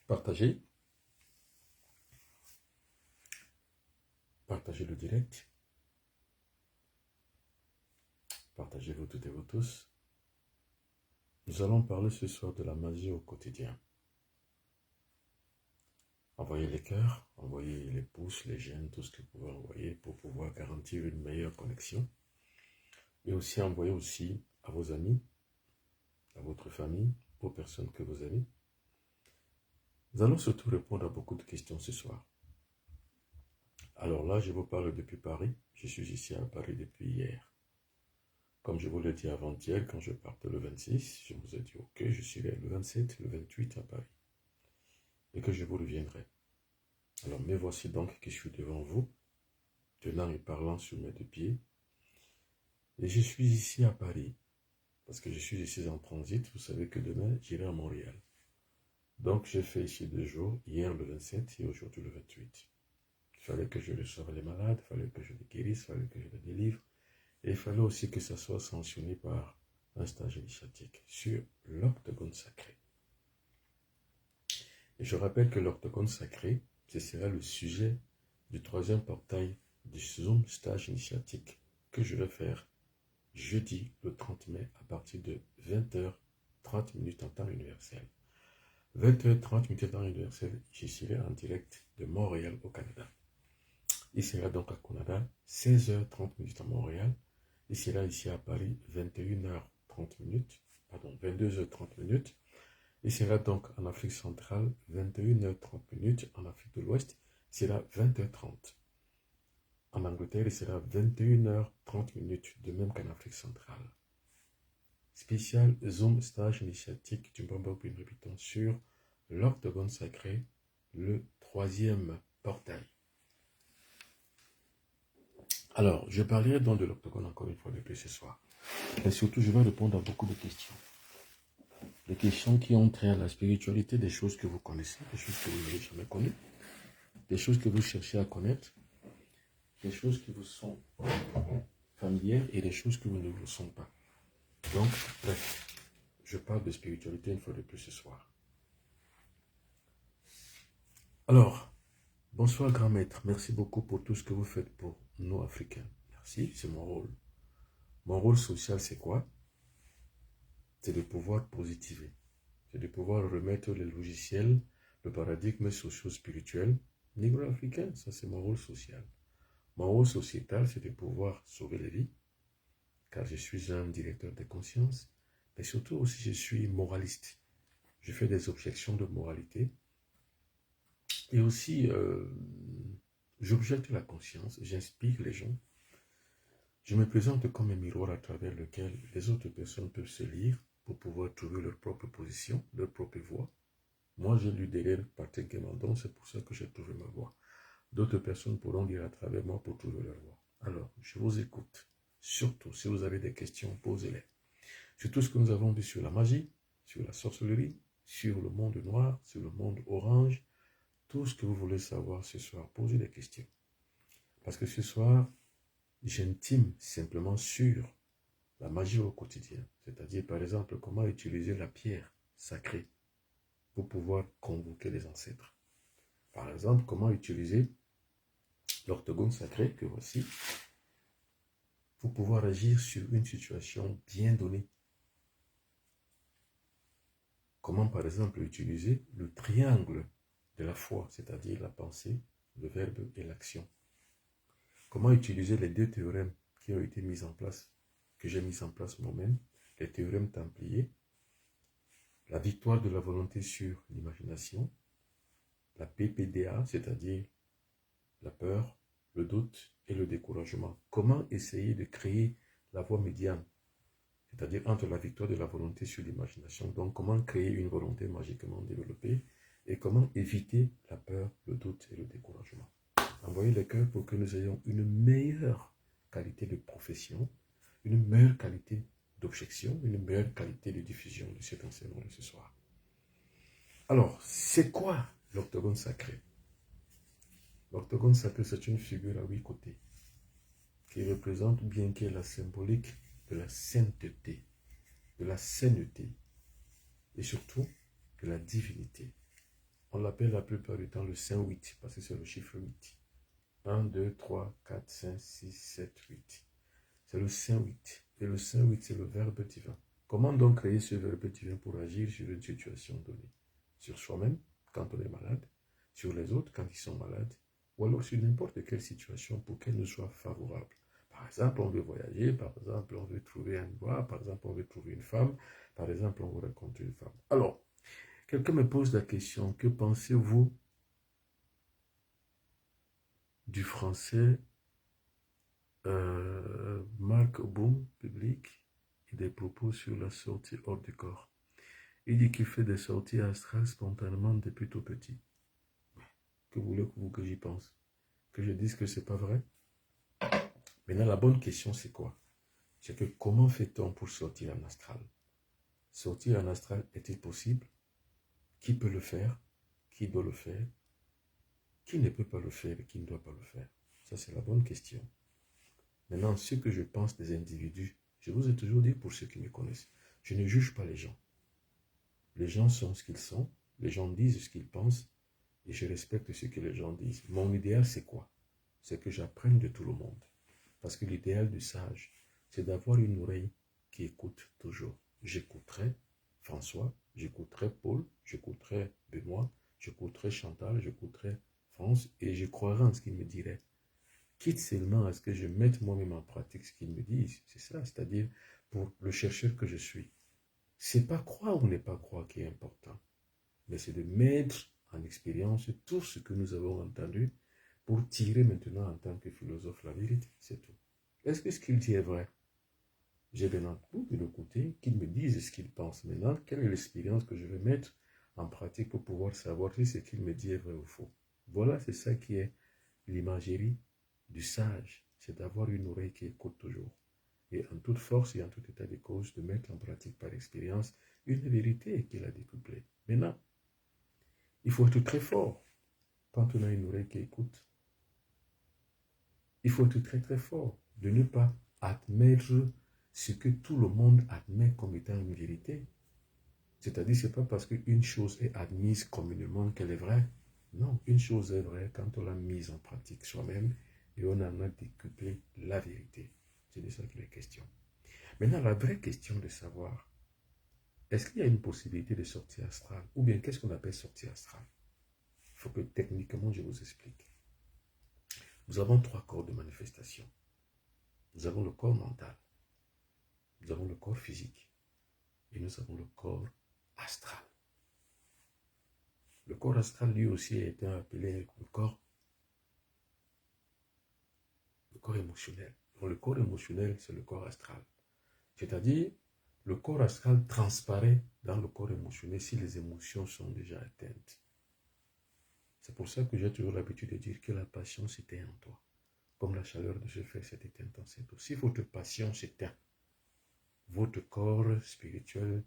Partagez, partagez le direct, partagez-vous toutes et vous tous. Nous allons parler ce soir de la magie au quotidien. Envoyez les cœurs, envoyez les pouces, les j'aime, tout ce que vous pouvez envoyer pour pouvoir garantir une meilleure connexion. Et aussi envoyez aussi à vos amis, à votre famille, aux personnes que vous aimez. Nous allons surtout répondre à beaucoup de questions ce soir. Alors là, je vous parle depuis Paris. Je suis ici à Paris depuis hier. Comme je vous l'ai dit avant-hier, quand je partais le 26, je vous ai dit ok, je serai le 27, le 28 à Paris. Et que je vous reviendrai. Alors me voici donc que je suis devant vous, tenant et parlant sur mes deux pieds. Et je suis ici à Paris, parce que je suis ici en transit. Vous savez que demain, j'irai à Montréal. Donc j'ai fait ici 2 jours, hier le 27 et aujourd'hui le 28. Il fallait que je reçoive les malades, il fallait que je les guérisse, il fallait que je les délivre. Et il fallait aussi que ça soit sanctionné par un stage initiatique sur l'octogone sacré. Et je rappelle que l'octogone sacré, ce sera le sujet du 3e portail du Zoom stage initiatique que je vais faire jeudi le 30 mai à partir de 20h30 en temps universel. 20h30 en temps universel, je serai en direct de Montréal au Canada. Il sera donc à Canada, 16h30 à Montréal. Il sera ici à Paris, 22h30. Il sera donc en Afrique centrale, 21h30. En Afrique de l'Ouest, il sera 20h30. En Angleterre, il sera 21h30, de même qu'en Afrique centrale. Spécial Zoom stage initiatique du Mbamba Répétons sur l'octogone sacré, le 3e portail. Alors, je parlerai donc de l'octogone encore une fois de plus ce soir. Et surtout, je vais répondre à beaucoup de questions. Des questions qui ont trait à la spiritualité, des choses que vous connaissez, des choses que vous n'avez jamais connues, des choses que vous cherchez à connaître, des choses qui vous sont familières et des choses que vous ne vous sont pas. Donc, bref, je parle de spiritualité une fois de plus ce soir. Alors, bonsoir grand maître, merci beaucoup pour tout ce que vous faites pour nous Africains. Merci, c'est mon rôle. Mon rôle social, c'est quoi? C'est de pouvoir positiver. C'est de pouvoir remettre les logiciels, le paradigme socio-spirituel négro-africain. Ça, c'est mon rôle social. Mon rôle sociétal, c'est de pouvoir sauver les vies, car je suis un directeur de conscience, mais surtout aussi, je suis moraliste. Je fais des objections de moralité. Et aussi, j'objecte la conscience, j'inspire les gens. Je me présente comme un miroir à travers lequel les autres personnes peuvent se lire pour pouvoir trouver leur propre position, leur propre voie. Moi, j'ai lu derrière Patrick Guémandon, c'est pour ça que j'ai trouvé ma voie. D'autres personnes pourront lire à travers moi pour trouver leur voie. Alors, je vous écoute. Surtout, si vous avez des questions, posez-les. Sur tout ce que nous avons vu sur la magie, sur la sorcellerie, sur le monde noir, sur le monde orange, tout ce que vous voulez savoir ce soir, posez des questions. Parce que ce soir, j'intime simplement sur la magie au quotidien. C'est-à-dire, par exemple, comment utiliser la pierre sacrée pour pouvoir convoquer les ancêtres. Par exemple, comment utiliser l'octogone sacré, que voici, pour pouvoir agir sur une situation bien donnée. Comment, par exemple, utiliser le triangle de la foi, c'est-à-dire la pensée, le verbe et l'action. Comment utiliser les 2 théorèmes qui ont été mis en place, que j'ai mis en place moi-même, les théorèmes templiers, la victoire de la volonté sur l'imagination, la PPDA, c'est-à-dire la peur, le doute et le découragement. Comment essayer de créer la voie médiane, c'est-à-dire entre la victoire de la volonté sur l'imagination, donc comment créer une volonté magiquement développée et comment éviter la peur, le doute et le découragement. Envoyez les cœurs pour que nous ayons une meilleure qualité de profession, une meilleure qualité d'objection, une meilleure qualité de diffusion de cet enseignement de ce soir. Alors, c'est quoi l'octogone sacré? L'octogone sacré, c'est une figure à 8 côtés qui représente bien qu'elle la symbolique de la sainteté, de la sainteté et surtout de la divinité. On l'appelle la plupart du temps le Saint 8, parce que c'est le chiffre 8. 1, 2, 3, 4, 5, 6, 7, 8. C'est le Saint 8. Et le Saint 8, c'est le Verbe divin. Comment donc créer ce Verbe divin pour agir sur une situation donnée? Sur soi-même, quand on est malade, sur les autres, quand ils sont malades, ou alors sur n'importe quelle situation pour qu'elle nous soit favorable. Par exemple, on veut voyager, par exemple, on veut trouver un emploi, par exemple, on veut trouver une femme, par exemple, on veut rencontrer une femme. Alors, quelqu'un me pose la question, que pensez-vous du français Marc Boom, public, et des propos sur la sortie hors du corps? Il dit qu'il fait des sorties astrales spontanément depuis tout petit. Que voulez-vous que j'y pense? Que je dise que c'est pas vrai? Maintenant, la bonne question, c'est quoi? C'est que comment fait-on pour sortir en astral? Sortir en astral est-il possible? Qui peut le faire? Qui doit le faire? Qui ne peut pas le faire et qui ne doit pas le faire? Ça, c'est la bonne question. Maintenant, ce que je pense des individus, je vous ai toujours dit pour ceux qui me connaissent, je ne juge pas les gens. Les gens sont ce qu'ils sont, les gens disent ce qu'ils pensent, et je respecte ce que les gens disent. Mon idéal, c'est quoi? C'est que j'apprenne de tout le monde. Parce que l'idéal du sage, c'est d'avoir une oreille qui écoute toujours. J'écouterai François, j'écouterai Paul, j'écouterai Benoît, j'écouterai Chantal, j'écouterai France, et je croirai en ce qu'ils me diraient. Quitte seulement à ce que je mette moi-même en pratique ce qu'ils me disent. C'est ça, c'est-à-dire pour le chercheur que je suis. C'est pas croire ou ne pas croire qui est important, mais c'est de mettre en expérience tout ce que nous avons entendu pour tirer maintenant en tant que philosophe la vérité, c'est tout. Est-ce que ce qu'il dit est vrai? J'ai bien envie de l'écouter, qu'il me dise ce qu'il pense. Maintenant, quelle est l'expérience que je vais mettre en pratique pour pouvoir savoir si ce qu'il me dit est vrai ou faux? Voilà, c'est ça qui est l'imagerie du sage, c'est d'avoir une oreille qui écoute toujours. Et en toute force et en tout état de cause, de mettre en pratique par expérience une vérité qu'il a découplée. Maintenant, il faut être très fort quand on a une oreille qui écoute. Il faut être très très fort de ne pas admettre ce que tout le monde admet comme étant une vérité. C'est-à-dire, ce n'est pas parce qu'une chose est admise communément qu'elle est vraie. Non, une chose est vraie quand on l'a mise en pratique soi-même et on en a décuplé la vérité. C'est de ça qu'il est question. Maintenant, la vraie question de savoir, est-ce qu'il y a une possibilité de sortie astrale? Ou bien, qu'est-ce qu'on appelle sortie astrale? Il faut que techniquement, je vous explique. Nous avons 3 corps de manifestation. Nous avons le corps mental, nous avons le corps physique et nous avons le corps astral. Le corps astral, lui aussi, a été appelé le corps émotionnel. Donc, le corps émotionnel, c'est le corps astral. C'est-à-dire, le corps astral transparaît dans le corps émotionnel si les émotions sont déjà atteintes. C'est pour ça que j'ai toujours l'habitude de dire que la passion s'éteint en toi. Comme la chaleur de ce feu s'est éteinte en cette eau. Si votre passion s'éteint, votre corps spirituel,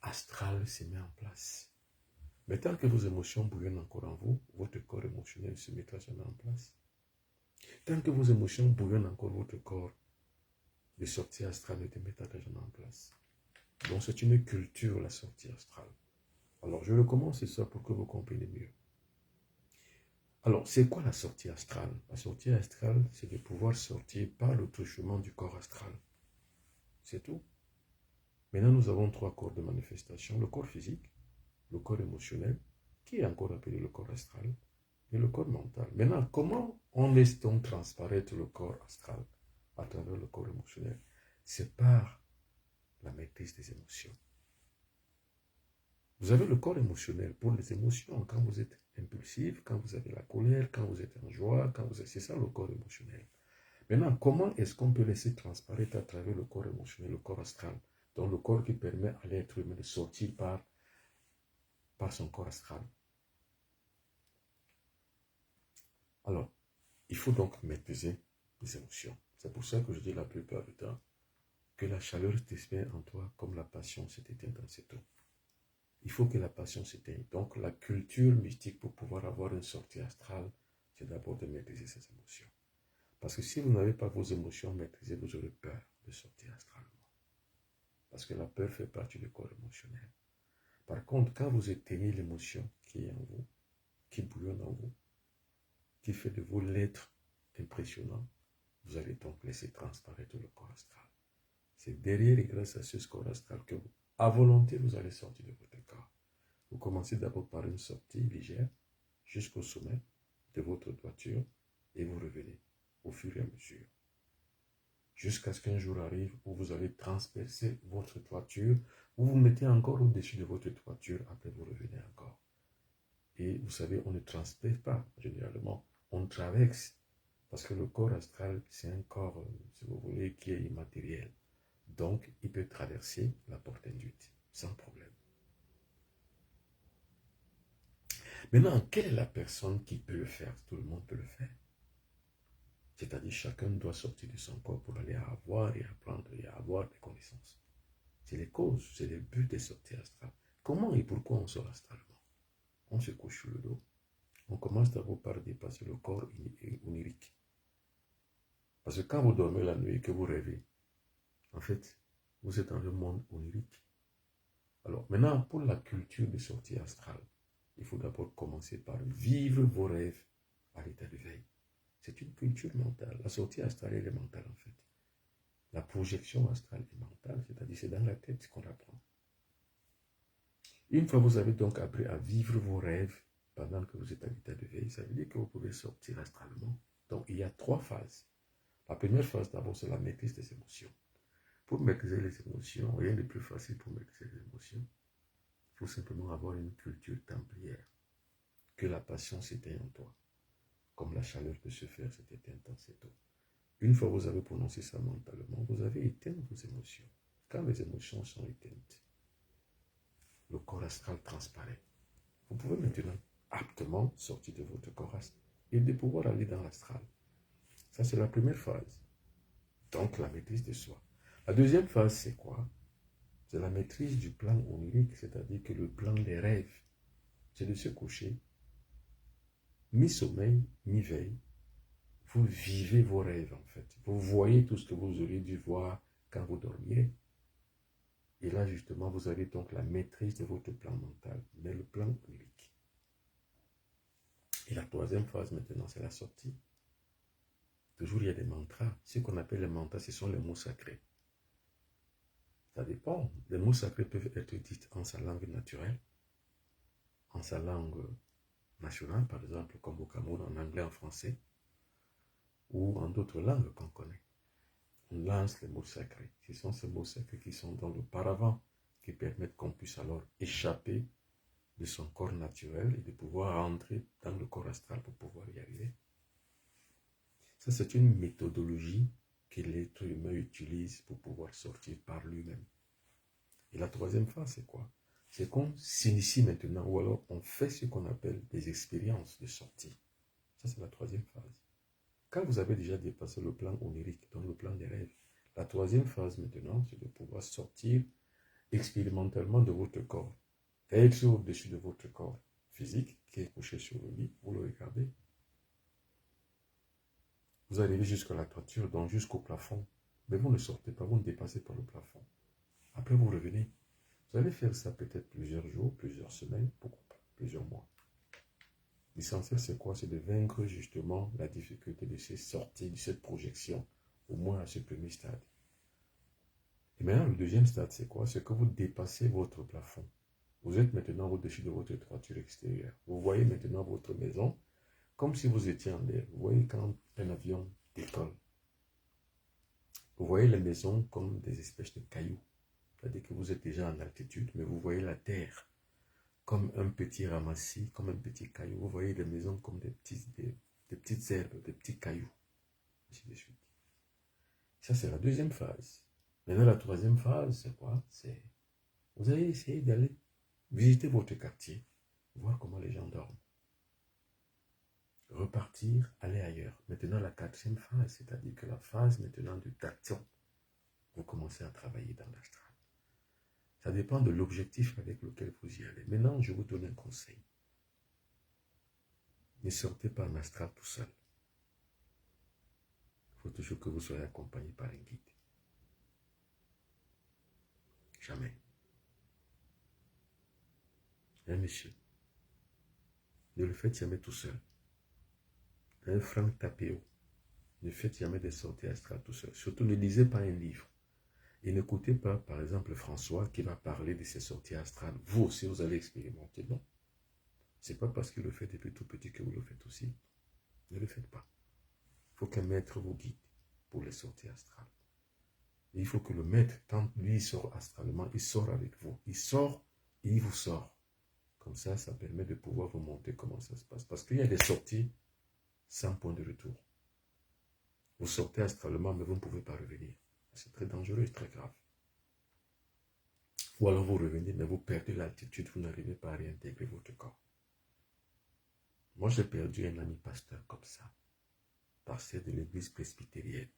astral se met en place. Mais tant que vos émotions bouillonnent encore en vous, votre corps émotionnel ne se mettra jamais en place. Tant que vos émotions bouillonnent encore votre corps, les sorties astrales ne te mettra jamais en place. Donc c'est une culture, la sortie astrale. Alors je recommence ça pour que vous compreniez mieux. Alors c'est quoi la sortie astrale? La sortie astrale, c'est de pouvoir sortir par le touchement du corps astral. C'est tout. Maintenant nous avons 3 corps de manifestation. Le corps physique, le corps émotionnel, qui est encore appelé le corps astral, et le corps mental. Maintenant, comment on laisse donc transparaître le corps astral à travers le corps émotionnel? C'est par la maîtrise des émotions. Vous avez le corps émotionnel pour les émotions, quand vous êtes impulsif, quand vous avez la colère, quand vous êtes en joie, quand vous êtes... C'est ça le corps émotionnel. Maintenant, comment est-ce qu'on peut laisser transparaître à travers le corps émotionnel, le corps astral, donc le corps qui permet à l'être humain de sortir par son corps astral? Alors, il faut donc maîtriser les émotions. C'est pour ça que je dis la plupart du temps que la chaleur s'éteint en toi comme la passion s'est éteinte dans cette eau. Il faut que la passion s'éteigne. Donc, la culture mystique pour pouvoir avoir une sortie astrale, c'est d'abord de maîtriser ses émotions. Parce que si vous n'avez pas vos émotions maîtrisées, vous aurez peur de sortir astralement. Parce que la peur fait partie du corps émotionnel. Par contre, quand vous éteignez l'émotion qui est en vous, qui bouillonne en vous, qui fait de vous l'être impressionnant, vous allez donc laisser transparaître le corps astral. C'est derrière et grâce à ce corps astral que vous, à volonté, vous allez sortir de votre corps. Vous commencez d'abord par une sortie légère jusqu'au sommet de votre toiture et vous revenez au fur et à mesure. Jusqu'à ce qu'un jour arrive où vous allez transpercer votre toiture, vous vous mettez encore au-dessus de votre toiture, après vous revenez encore. Et vous savez, on ne transperce pas, généralement, on traverse. Parce que le corps astral, c'est un corps, si vous voulez, qui est immatériel. Donc, il peut traverser la porte induite, sans problème. Maintenant, quelle est la personne qui peut le faire? Tout le monde peut le faire. C'est-à-dire, chacun doit sortir de son corps pour aller avoir et apprendre et avoir des connaissances. C'est les causes, c'est le but des sorties astrales. Comment et pourquoi on sort astralement? On se couche sur le dos. On commence d'abord par dépasser le corps onirique. Parce que quand vous dormez la nuit et que vous rêvez, en fait, vous êtes dans le monde onirique. Alors, maintenant, pour la culture de sortie astrale, il faut d'abord commencer par vivre vos rêves à l'état de veille. C'est une culture mentale. La sortie astrale, elle est mentale, en fait. La projection astrale est mentale, c'est-à-dire c'est dans la tête qu'on apprend. Une fois que vous avez donc appris à vivre vos rêves pendant que vous êtes à l'état de veille, ça veut dire que vous pouvez sortir astralement. Donc, il y a 3 phases. La première phase, d'abord, c'est la maîtrise des émotions. Pour maîtriser les émotions, rien de plus facile pour maîtriser les émotions. Il faut simplement avoir une culture templière. Que la passion s'éteigne en toi. Comme la chaleur peut se faire cette éteinte en cette eau. Une fois que vous avez prononcé ça mentalement, vous avez éteint vos émotions. Quand les émotions sont éteintes, le corps astral transparaît. Vous pouvez maintenant aptement sortir de votre corps astral et de pouvoir aller dans l'astral. Ça, c'est la première phase. Donc, la maîtrise de soi. La deuxième phase, c'est quoi? C'est la maîtrise du plan onirique, c'est-à-dire que le plan des rêves, c'est de se coucher, mi-sommeil, mi-veille. Vous vivez vos rêves, en fait. Vous voyez tout ce que vous auriez dû voir quand vous dormiez. Et là, justement, vous avez donc la maîtrise de votre plan mental, mais le plan onirique. Et la troisième phase, maintenant, c'est la sortie. Toujours, il y a des mantras. Ce qu'on appelle les mantras, ce sont les mots sacrés. Ça dépend. Les mots sacrés peuvent être dits en sa langue naturelle, en sa langue nationale, par exemple, comme au Cameroun, en anglais, en français, ou en d'autres langues qu'on connaît. On lance les mots sacrés. Ce sont ces mots sacrés qui sont dans le paravent, qui permettent qu'on puisse alors échapper de son corps naturel et de pouvoir entrer dans le corps astral pour pouvoir y arriver. Ça, c'est une méthodologie que l'être humain utilise pour pouvoir sortir par lui-même. Et la troisième phase, c'est quoi? C'est qu'on s'initie maintenant, ou alors on fait ce qu'on appelle des expériences de sortie. Ça, c'est la troisième phase. Quand vous avez déjà dépassé le plan onirique, donc le plan des rêves, la troisième phase maintenant, c'est de pouvoir sortir expérimentalement de votre corps. Être au-dessus de votre corps physique, qui est couché sur le lit, vous le regardez. Vous arrivez jusqu'à la toiture, donc jusqu'au plafond. Mais vous ne sortez pas, vous ne dépassez pas le plafond. Après, vous revenez. Vous allez faire ça peut-être plusieurs jours, plusieurs semaines, pourquoi pas, plusieurs mois. L'essentiel, c'est quoi? C'est de vaincre justement la difficulté de ces sorties, de cette projection, au moins à ce premier stade. Et maintenant, le deuxième stade, c'est quoi? C'est que vous dépassez votre plafond. Vous êtes maintenant au-dessus de votre toiture extérieure. Vous voyez maintenant votre maison comme si vous étiez en l'air. Vous voyez quand un avion décolle. Vous voyez les maisons comme des espèces de cailloux. C'est-à-dire que vous êtes déjà en altitude, mais vous voyez la terre comme un petit ramassis, comme un petit caillou. Vous voyez les maisons comme des petites herbes, des petits cailloux. Ainsi de suite. Ça, c'est la deuxième phase. Maintenant, la troisième phase, c'est quoi? C'est vous allez essayer d'aller visiter votre quartier, voir comment les gens dorment. Repartir, aller ailleurs. Maintenant, la quatrième phase, c'est-à-dire que la phase maintenant d'action, vous commencez à travailler dans l'astral. Ça dépend de l'objectif avec lequel vous y allez. Maintenant, je vous donne un conseil. Ne sortez pas en astral tout seul. Il faut toujours que vous soyez accompagné par un guide. Jamais. Un monsieur. Ne le faites jamais tout seul. Un Franck Tapéo. Ne faites jamais des sorties astrales tout seul. Surtout ne lisez pas un livre. Et n'écoutez pas, par exemple, François qui va parler de ses sorties astrales. Vous aussi, vous allez expérimenter. Non. Ce n'est pas parce qu'il le fait depuis tout petit que vous le faites aussi. Ne le faites pas. Il faut qu'un maître vous guide pour les sorties astrales. Et il faut que le maître, quand lui il sort astralement, il sort avec vous. Il sort et il vous sort. Comme ça permet de pouvoir vous montrer comment ça se passe. Parce qu'il y a des sorties sans point de retour. Vous sortez astralement, mais vous ne pouvez pas revenir. C'est très dangereux et très grave. Ou alors vous revenez, mais vous perdez l'altitude, vous n'arrivez pas à réintégrer votre corps. Moi, j'ai perdu un ami pasteur comme ça, pasteur de l'église presbytérienne,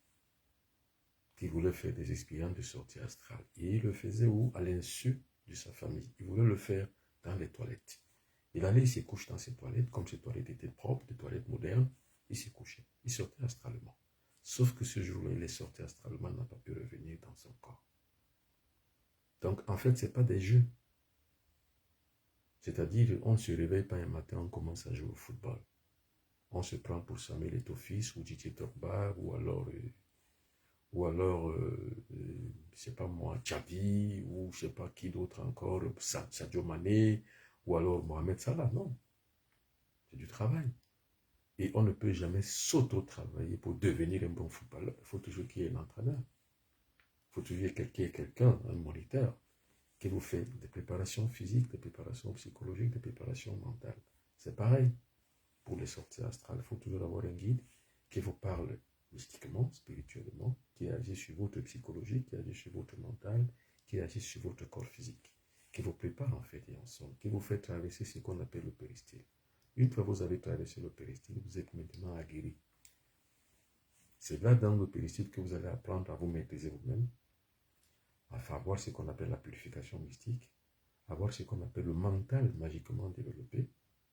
qui voulait faire des expériences de sortie astrale. Et il le faisait où? À l'insu de sa famille. Il voulait le faire dans les toilettes. Il allait, il se couche dans ses toilettes, comme ses toilettes étaient propres, des toilettes modernes, il s'est couché. Il sortait astralement. Sauf que ce jour-là, il est sorti astralement, n'a pas pu revenir dans son corps. Donc, en fait, ce n'est pas des jeux. C'est-à-dire, on ne se réveille pas un matin, on commence à jouer au football. On se prend pour Samuel Eto'o ou Didier Drogba, ou alors je sais pas moi, Xavi, ou je sais pas qui d'autre encore, Sadio Mané, ou alors Mohamed Salah. Non, c'est du travail. Et on ne peut jamais s'auto-travailler pour devenir un bon footballeur. Il faut toujours qu'il y ait un entraîneur. Il faut toujours qu'il y ait quelqu'un, un moniteur, qui vous fait des préparations physiques, des préparations psychologiques, des préparations mentales. C'est pareil. Pour les sorties astrales, il faut toujours avoir un guide qui vous parle mystiquement, spirituellement, qui agit sur votre psychologie, qui agit sur votre mental, qui agit sur votre corps physique, qui vous prépare en fait et en somme, qui vous fait traverser ce qu'on appelle le péristyle. Une fois que vous avez traversé le péristyle, vous êtes maintenant aguerri. C'est là dans le péristyle que vous allez apprendre à vous maîtriser vous-même, à avoir ce qu'on appelle la purification mystique, avoir ce qu'on appelle le mental magiquement développé,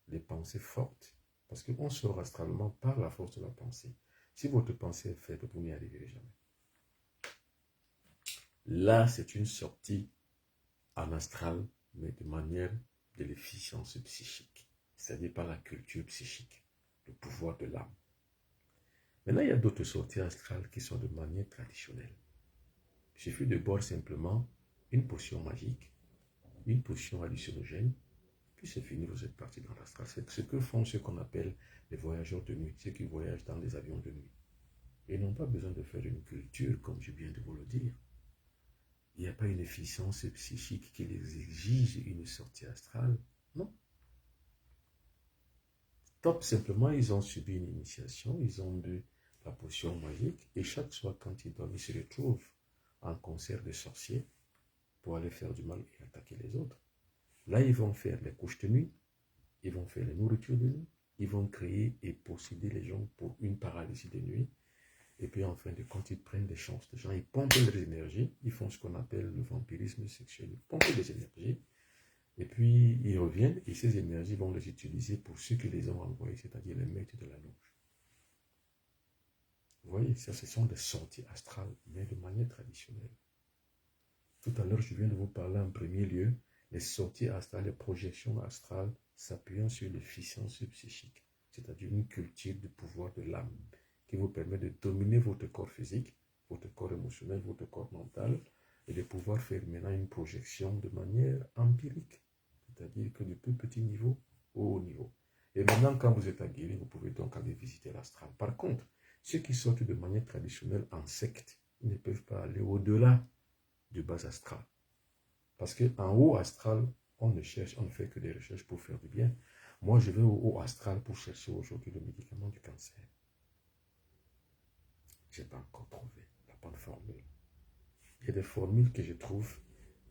les pensées fortes, parce qu'on sort astralement par la force de la pensée. Si votre pensée est faible, vous n'y arriverez jamais. Là, c'est une sortie en astral, mais de manière de l'efficience psychique, c'est-à-dire par la culture psychique, le pouvoir de l'âme. Maintenant, il y a d'autres sorties astrales qui sont de manière traditionnelle. Il suffit de boire simplement une potion magique, une potion hallucinogène, puis c'est fini, vous êtes parti dans l'astral. C'est ce que font ceux qu'on appelle les voyageurs de nuit, ceux qui voyagent dans les avions de nuit. Ils n'ont pas besoin de faire une culture, comme je viens de vous le dire. Il n'y a pas une efficience psychique qui exige une sortie astrale. Non. Top, simplement, ils ont subi une initiation, ils ont bu la potion magique, et chaque soir, quand ils dorment, ils se retrouvent en concert de sorciers pour aller faire du mal et attaquer les autres. Là, ils vont faire les couches de nuit, ils vont faire les nourritures de nuit, ils vont créer et posséder les gens pour une paralysie de nuit. Et puis, en fin de compte, ils prennent des chances de gens, ils pompent leurs énergies, ils font ce qu'on appelle le vampirisme sexuel, ils pompent des énergies, et puis ils reviennent, et ces énergies vont les utiliser pour ceux qui les ont envoyés, c'est-à-dire les maîtres de la loge. Vous voyez, ça, ce sont des sorties astrales, mais de manière traditionnelle. Tout à l'heure, je viens de vous parler en premier lieu, les sorties astrales, les projections astrales s'appuyant sur l'efficience psychique, c'est-à-dire une culture du pouvoir de l'âme, qui vous permet de dominer votre corps physique, votre corps émotionnel, votre corps mental, et de pouvoir faire maintenant une projection de manière empirique, c'est-à-dire que du plus petit niveau au haut niveau. Et maintenant, quand vous êtes aguerri, vous pouvez donc aller visiter l'astral. Par contre, ceux qui sortent de manière traditionnelle en secte, ils ne peuvent pas aller au-delà du bas astral. Parce qu'en haut astral, on ne fait que des recherches pour faire du bien. Moi, je vais au haut astral pour chercher aujourd'hui le médicament du cancer. Je n'ai pas encore trouvé la bonne formule. Il y a des formules que je trouve,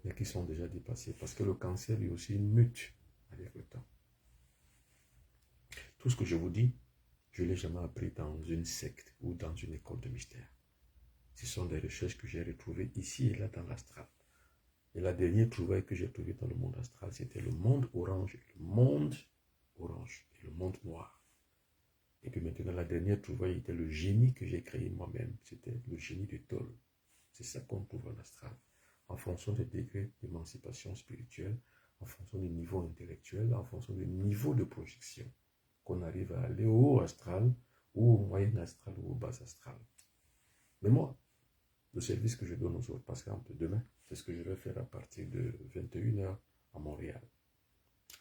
mais qui sont déjà dépassées. Parce que le cancer, lui aussi, mute avec le temps. Tout ce que je vous dis, je ne l'ai jamais appris dans une secte ou dans une école de mystère. Ce sont des recherches que j'ai retrouvées ici et là dans l'astral. Et la dernière trouvaille que j'ai trouvée dans le monde astral, c'était le monde orange, le monde orange et le monde noir. Et puis maintenant, la dernière trouvaille était le génie que j'ai créé moi-même. C'était le génie de Tol. C'est ça qu'on trouve en astral. En fonction des degrés d'émancipation spirituelle, en fonction du niveau intellectuel, en fonction du niveau de projection, qu'on arrive à aller au haut astral, ou au moyen astral, ou au bas astral. Mais moi, le service que je donne aux autres, par exemple, demain, c'est ce que je vais faire à partir de 21h à Montréal,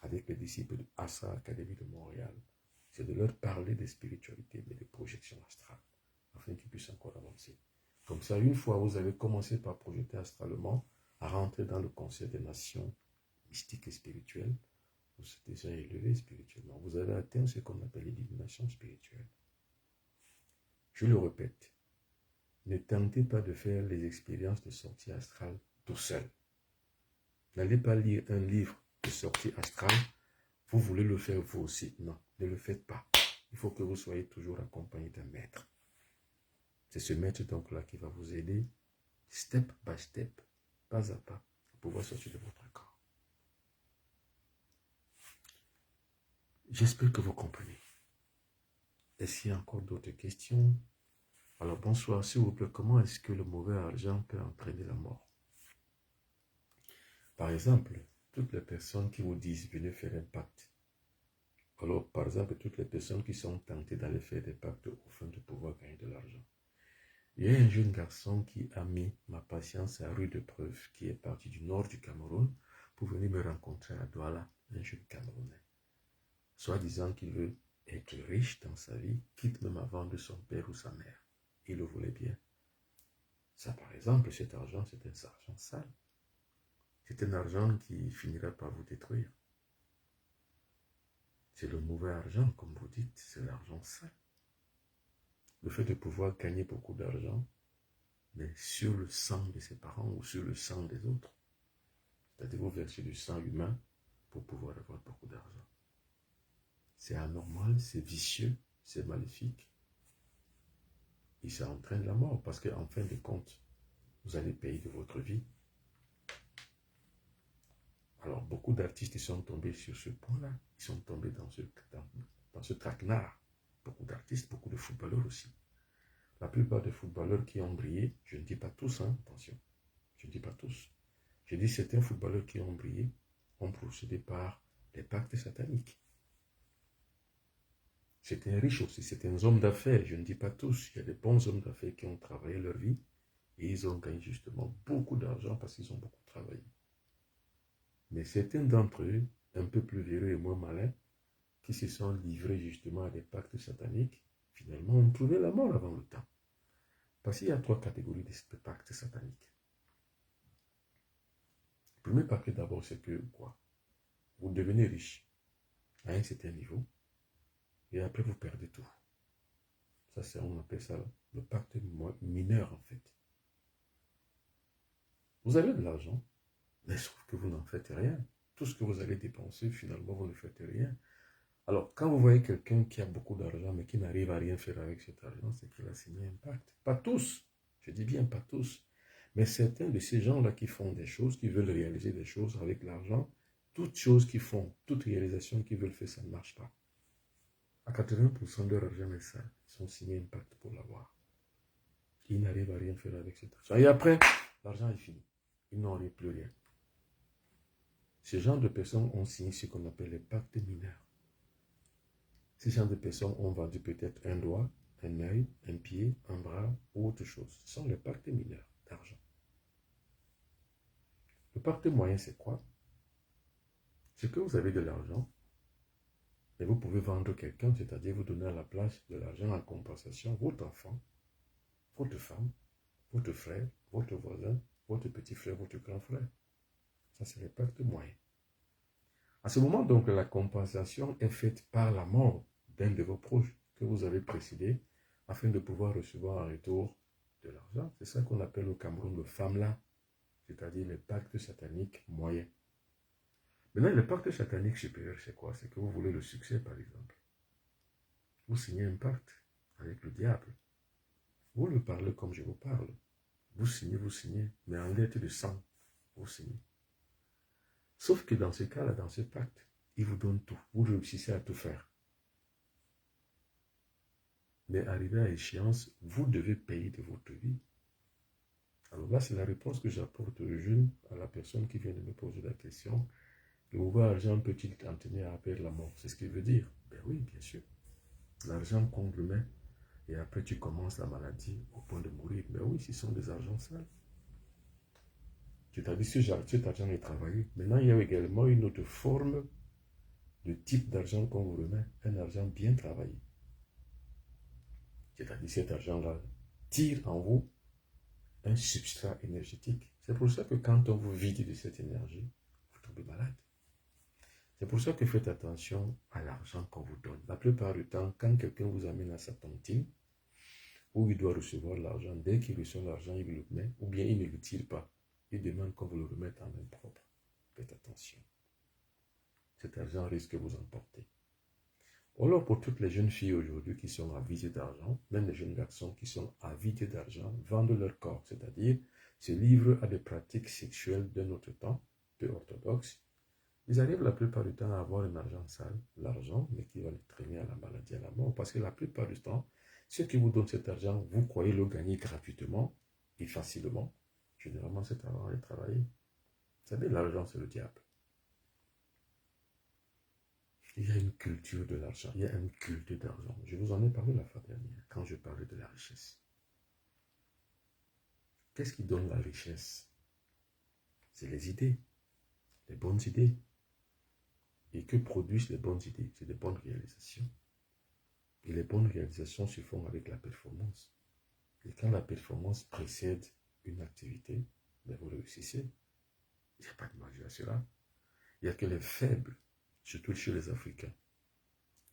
avec les disciples de Assa Academy de Montréal. C'est de leur parler de spiritualité, mais de projection astrale, afin qu'ils puissent encore avancer. Comme ça, une fois vous avez commencé par projeter astralement, à rentrer dans le concert des nations mystiques et spirituelles, vous êtes déjà élevé spirituellement. Vous avez atteint ce qu'on appelle l'illumination spirituelle. Je le répète, ne tentez pas de faire les expériences de sortie astrale tout seul. N'allez pas lire un livre de sortie astrale. Vous voulez le faire vous aussi. Non, ne le faites pas. Il faut que vous soyez toujours accompagné d'un maître. C'est ce maître donc là qui va vous aider, step by step, pas à pas, pour pouvoir sortir de votre corps. J'espère que vous comprenez. Est-ce qu'il y a encore d'autres questions? Alors bonsoir, s'il vous plaît, comment est-ce que le mauvais argent peut entraîner la mort? Par exemple, toutes les personnes qui vous disent venez faire un pacte. Alors, par exemple, toutes les personnes qui sont tentées d'aller faire des pactes afin de pouvoir gagner de l'argent. Il y a un jeune garçon qui a mis ma patience à rude épreuve, qui est parti du nord du Cameroun pour venir me rencontrer à Douala, un jeune Camerounais. Soit disant qu'il veut être riche dans sa vie, quitte même avant de son père ou sa mère. Il le voulait bien. Ça, par exemple, cet argent, c'est un argent sale. C'est un argent qui finira par vous détruire. C'est le mauvais argent, comme vous dites, c'est l'argent sale. Le fait de pouvoir gagner beaucoup d'argent, mais sur le sang de ses parents ou sur le sang des autres. C'est-à-dire vous versez du sang humain pour pouvoir avoir beaucoup d'argent. C'est anormal, c'est vicieux, c'est maléfique. Et ça entraîne la mort parce qu'en fin de compte, vous allez payer de votre vie. Alors, beaucoup d'artistes sont tombés sur ce point-là. Ils sont tombés dans ce traquenard. Beaucoup d'artistes, beaucoup de footballeurs aussi. La plupart des footballeurs qui ont brillé, je ne dis pas tous, hein, attention, je ne dis pas tous. Je dis certains footballeurs qui ont brillé ont procédé par les pactes sataniques. Certains riches aussi, certains hommes d'affaires, je ne dis pas tous. Il y a des bons hommes d'affaires qui ont travaillé leur vie et ils ont gagné justement beaucoup d'argent parce qu'ils ont beaucoup travaillé. Mais certains d'entre eux, un peu plus véreux et moins malins, qui se sont livrés justement à des pactes sataniques, finalement ont trouvé la mort avant le temps. Parce qu'il y a 3 catégories de pactes sataniques. Le premier pacte d'abord, c'est que quoi? Vous devenez riche à un certain niveau et après vous perdez tout. Ça, on appelle ça le pacte mineur en fait. Vous avez de l'argent, mais sauf que vous n'en faites rien. Tout ce que vous allez dépenser, finalement, vous ne faites rien. Alors, quand vous voyez quelqu'un qui a beaucoup d'argent, mais qui n'arrive à rien faire avec cet argent, c'est qu'il a signé un pacte. Pas tous, je dis bien pas tous, mais certains de ces gens-là qui font des choses, qui veulent réaliser des choses avec l'argent, toutes choses qu'ils font, toute réalisation qu'ils veulent faire, ça ne marche pas. À 80% de leur argent est sale. Ils ont signé un pacte pour l'avoir. Ils n'arrivent à rien faire avec cet argent. Et après, l'argent est fini. Ils n'ont plus rien. Ce genre de personnes ont signé ce qu'on appelle les pactes mineurs. Ces genre de personnes ont vendu peut-être un doigt, un œil, un pied, un bras ou autre chose. Ce sont les pactes mineurs d'argent. Le pacte moyen, c'est quoi? C'est que vous avez de l'argent et vous pouvez vendre quelqu'un, c'est-à-dire vous donner à la place de l'argent en compensation votre enfant, votre femme, votre frère, votre voisin, votre petit frère, votre grand frère. Ça, c'est le pacte moyen. À ce moment, donc, la compensation est faite par la mort d'un de vos proches que vous avez précédé afin de pouvoir recevoir en retour de l'argent. C'est ça qu'on appelle au Cameroun le famla, c'est-à-dire le pacte satanique moyen. Maintenant, le pacte satanique supérieur, c'est quoi? C'est que vous voulez le succès, par exemple. Vous signez un pacte avec le diable. Vous le parlez comme je vous parle. Vous signez, mais en lettres de sang, vous signez. Sauf que dans ce cas-là, dans ce pacte, il vous donne tout. Vous réussissez à tout faire. Mais arrivé à échéance, vous devez payer de votre vie. Alors là, c'est la réponse que j'apporte au jeune, à la personne qui vient de me poser la question. Le mauvais argent peut-il t'entraîner à perdre la mort? C'est ce qu'il veut dire. Ben oui, bien sûr. L'argent qu'on le met, et après tu commences la maladie au point de mourir. Ben oui, ce sont des argents sales. Tu t'as dit cet argent est travaillé. Maintenant, il y a également une autre forme de type d'argent qu'on vous remet, un argent bien travaillé. C'est-à-dire cet argent-là tire en vous un substrat énergétique. C'est pour ça que quand on vous vide de cette énergie, vous tombez malade. C'est pour ça que faites attention à l'argent qu'on vous donne. La plupart du temps, quand quelqu'un vous amène à sa tontine, où il doit recevoir l'argent, dès qu'il reçoit l'argent, il le met, ou bien il ne le tire pas. Il demande qu'on vous le remette en main propre. Faites attention. Cet argent risque de vous emporter. Alors pour toutes les jeunes filles aujourd'hui qui sont avides d'argent, même les jeunes garçons qui sont avides d'argent, vendent leur corps, c'est-à-dire se livrent à des pratiques sexuelles d'un autre temps, peu orthodoxes. Ils arrivent la plupart du temps à avoir un argent sale, l'argent, mais qui va les traîner à la maladie, à la mort, parce que la plupart du temps, ceux qui vous donnent cet argent, vous croyez le gagner gratuitement et facilement. Généralement, cet argent est travaillé. Vous savez, l'argent, c'est le diable. Il y a une culture de l'argent, il y a un culte d'argent. Je vous en ai parlé la fois dernière, quand je parlais de la richesse. Qu'est-ce qui donne la richesse? C'est les idées, les bonnes idées. Et que produisent les bonnes idées? C'est des bonnes réalisations. Et les bonnes réalisations se font avec la performance. Et quand la performance précède une activité, ben vous réussissez. Il n'y a pas de magie à cela. Il n'y a que les faibles, surtout chez les Africains,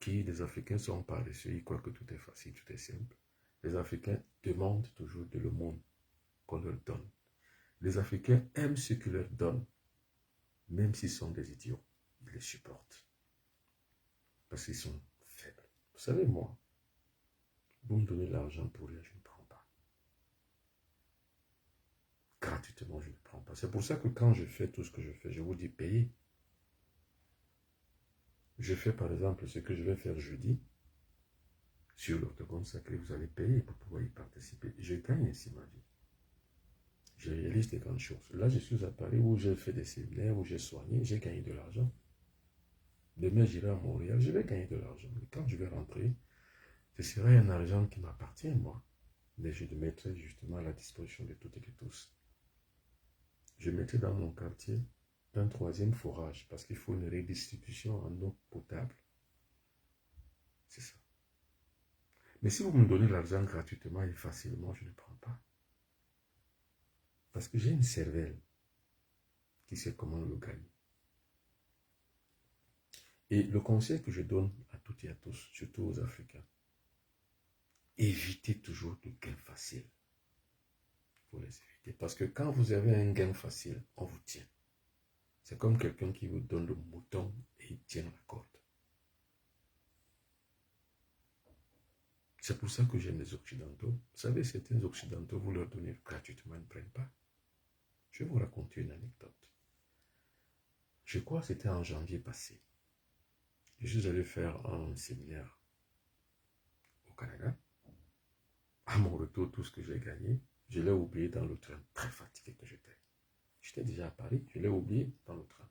les Africains sont paresseux, ils croient que tout est facile, tout est simple. Les Africains demandent toujours de le monde qu'on leur donne. Les Africains aiment ce qu'ils leur donnent, même s'ils sont des idiots. Ils les supportent. Parce qu'ils sont faibles. Vous savez, moi, vous me donnez l'argent pour rien, je ne prends pas. Gratuitement, je ne prends pas. C'est pour ça que quand je fais tout ce que je fais, je vous dis payez. Je fais par exemple ce que je vais faire jeudi. Sur l'orthogone sacré, vous allez payer pour pouvoir y participer. Je gagne ainsi ma vie. Je réalise des grandes choses. Là, je suis à Paris où j'ai fait des séminaires, où j'ai soigné, j'ai gagné de l'argent. Demain, j'irai à Montréal, je vais gagner de l'argent. Mais quand je vais rentrer, ce sera un argent qui m'appartient, moi. Mais je le mettrai justement à la disposition de toutes et de tous. Je mettrai dans mon quartier un troisième forage parce qu'il faut une redistribution en eau potable. C'est ça. Mais si vous me donnez l'argent gratuitement et facilement, je ne prends pas. Parce que j'ai une cervelle qui sait comment le gagner. Et le conseil que je donne à toutes et à tous, surtout aux Africains, évitez toujours le gain facile. Il faut les éviter. Parce que quand vous avez un gain facile, on vous tient. C'est comme quelqu'un qui vous donne le mouton et il tient la corde. C'est pour ça que j'aime les Occidentaux. Vous savez, certains Occidentaux, vous leur donnez gratuitement, ils ne prennent pas. Je vais vous raconter une anecdote. Je crois que c'était en janvier passé. Je suis allé faire un séminaire au Canada. À mon retour, tout ce que j'ai gagné, je l'ai oublié dans le train, très fatigué que j'étais. J'étais déjà à Paris, je l'ai oublié dans le train.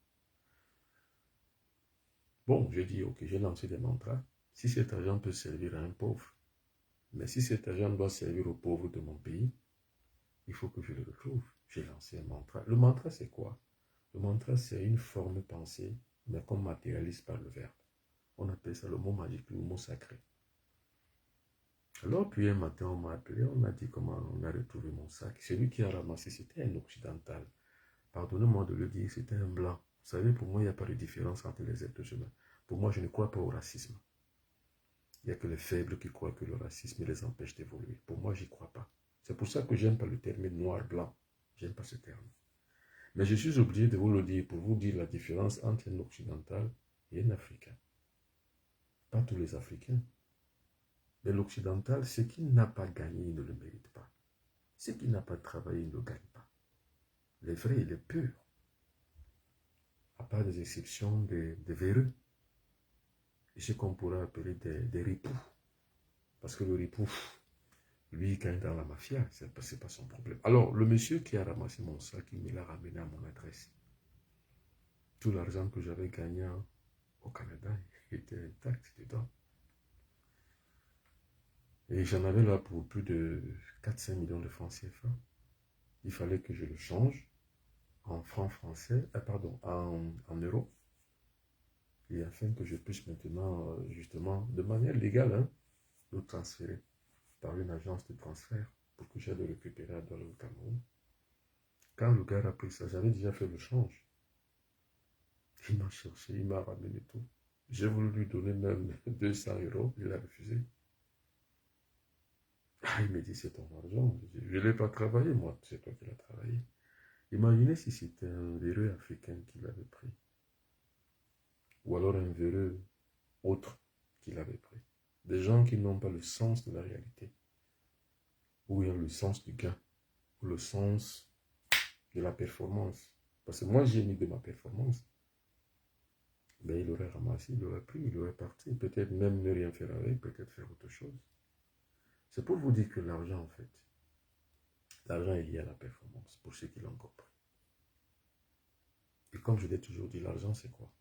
Bon, j'ai dit, ok, j'ai lancé des mantras. Si cet argent peut servir à un pauvre, mais si cet argent doit servir aux pauvres de mon pays, il faut que je le retrouve. J'ai lancé un mantra. Le mantra, c'est quoi? Le mantra, c'est une forme pensée, mais qu'on matérialise par le verbe. On appelle ça le mot magique, le mot sacré. Alors, puis un matin, on m'a appelé, on m'a dit comment on a retrouvé mon sac. Celui qui a ramassé, c'était un occidental. Pardonnez-moi de le dire, c'était un blanc. Vous savez, pour moi, il n'y a pas de différence entre les êtres humains. Pour moi, je ne crois pas au racisme. Il n'y a que les faibles qui croient que le racisme les empêche d'évoluer. Pour moi, j'y crois pas. C'est pour ça que j'aime pas le terme noir-blanc. J'aime pas ce terme. Mais je suis obligé de vous le dire pour vous dire la différence entre un occidental et un africain. Pas tous les Africains. Mais l'occidental, ce qu'il n'a pas gagné, il ne le mérite pas. Ce qu'il n'a pas travaillé, il ne le gagne pas. Les vrais, les purs. À part des exceptions, des véreux. Et ce qu'on pourrait appeler des ripoux. Parce que le ripou, lui, il gagne dans la mafia. Ce n'est pas son problème. Alors, le monsieur qui a ramassé mon sac, il me l'a ramené à mon adresse. Tout l'argent que j'avais gagné au Canada était intact dedans. Et j'en avais là pour plus de 4-5 millions de francs CFA. Il fallait que je le change en francs français, pardon, en euros. Et afin que je puisse maintenant, justement, de manière légale, hein, le transférer par une agence de transfert pour que j'aille le récupérer dans le Cameroun. Quand le gars a pris ça, j'avais déjà fait le change. Il m'a cherché, il m'a ramené tout. J'ai voulu lui donner même 200 euros, il a refusé. Ah, il me dit, c'est ton argent. Je ne l'ai pas travaillé, moi, c'est toi qui l'as travaillé. Imaginez si c'était un véreux africain qui l'avait pris. Ou alors un véreux autre qui l'avait pris. Des gens qui n'ont pas le sens de la réalité. Ou il y a le sens du gain. Ou le sens de la performance. Parce que moi, j'ai mis de ma performance. Ben, il aurait ramassé, il aurait pris, il aurait parti. Peut-être même ne rien faire avec, peut-être faire autre chose. C'est pour vous dire que l'argent, en fait, l'argent est lié à la performance, pour ceux qui l'ont compris. Et comme je l'ai toujours dit, l'argent, c'est quoi?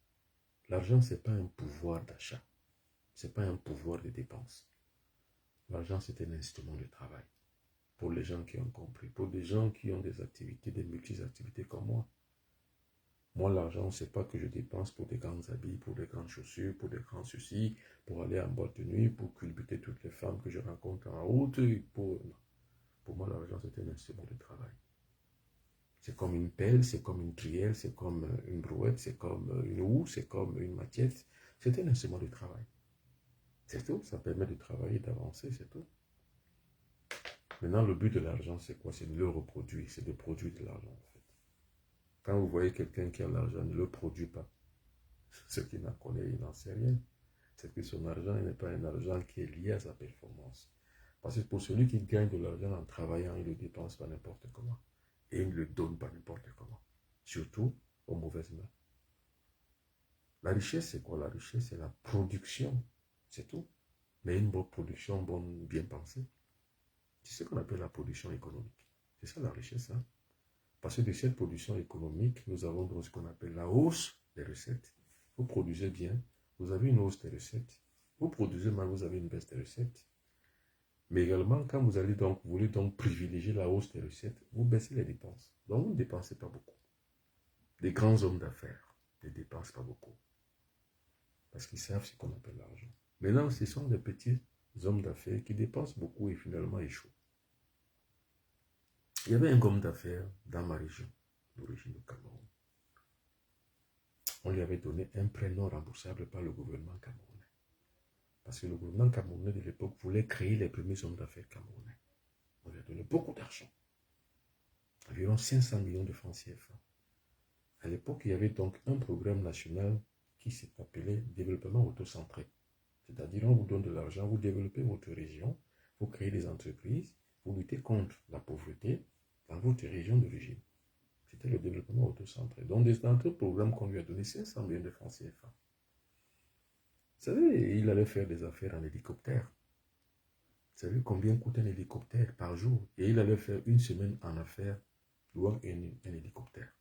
L'argent, ce n'est pas un pouvoir d'achat. Ce n'est pas un pouvoir de dépense. L'argent, c'est un instrument de travail. Pour les gens qui ont compris. Pour des gens qui ont des activités, des multi-activités comme moi. Moi, l'argent, c'est pas que je dépense pour des grands habits, pour des grandes chaussures, pour des grands ceci, pour aller en boîte de nuit, pour culbuter toutes les femmes que je rencontre en route. Pour moi, l'argent, c'est un instrument de travail. C'est comme une pelle, c'est comme une trielle, c'est comme une brouette, c'est comme une houe, c'est comme une maquette. C'est un instrument de travail. C'est tout. Ça permet de travailler, d'avancer, c'est tout. Maintenant, le but de l'argent, c'est quoi? C'est de le reproduire, c'est de produire de l'argent, en fait. Quand vous voyez quelqu'un qui a l'argent, ne le produit pas. Ce qui n'en connaît, il n'en sait rien. C'est que son argent n'est pas un argent qui est lié à sa performance. Parce que pour celui qui gagne de l'argent en travaillant, il ne le dépense pas n'importe comment. Et il ne le donne pas n'importe comment. Surtout aux mauvaises mains. La richesse, c'est quoi? La richesse, c'est la production. C'est tout. Mais une bonne production, bonne, bien pensée. C'est ce qu'on appelle la production économique. C'est ça la richesse. Hein? Parce que de cette production économique, nous avons donc ce qu'on appelle la hausse des recettes. Vous produisez bien, vous avez une hausse des recettes. Vous produisez mal, vous avez une baisse des recettes. Mais également, quand vous allez donc, vous voulez donc privilégier la hausse des recettes, vous baissez les dépenses. Donc, vous ne dépensez pas beaucoup. Les grands hommes d'affaires ne dépensent pas beaucoup. Parce qu'ils savent ce qu'on appelle l'argent. Maintenant, ce sont des petits hommes d'affaires qui dépensent beaucoup et finalement échouent. Il y avait un homme d'affaires dans ma région, d'origine du Cameroun. On lui avait donné un prêt non remboursable par le gouvernement camerounais. Parce que le gouvernement camerounais de l'époque voulait créer les premiers hommes d'affaires camerounais. On lui a donné beaucoup d'argent. Environ 500 millions de francs CFA. À l'époque, il y avait donc un programme national qui s'est appelé développement autocentré. C'est-à-dire, on vous donne de l'argent, vous développez votre région, vous créez des entreprises, vous luttez contre la pauvreté dans votre région d'origine. C'était le développement autocentré. Donc, dans un programme qu'on lui a donné 500 millions de francs CFA. Vous savez, il allait faire des affaires en hélicoptère. Vous savez combien coûte un hélicoptère par jour? Et il allait faire une semaine en affaires louant un hélicoptère.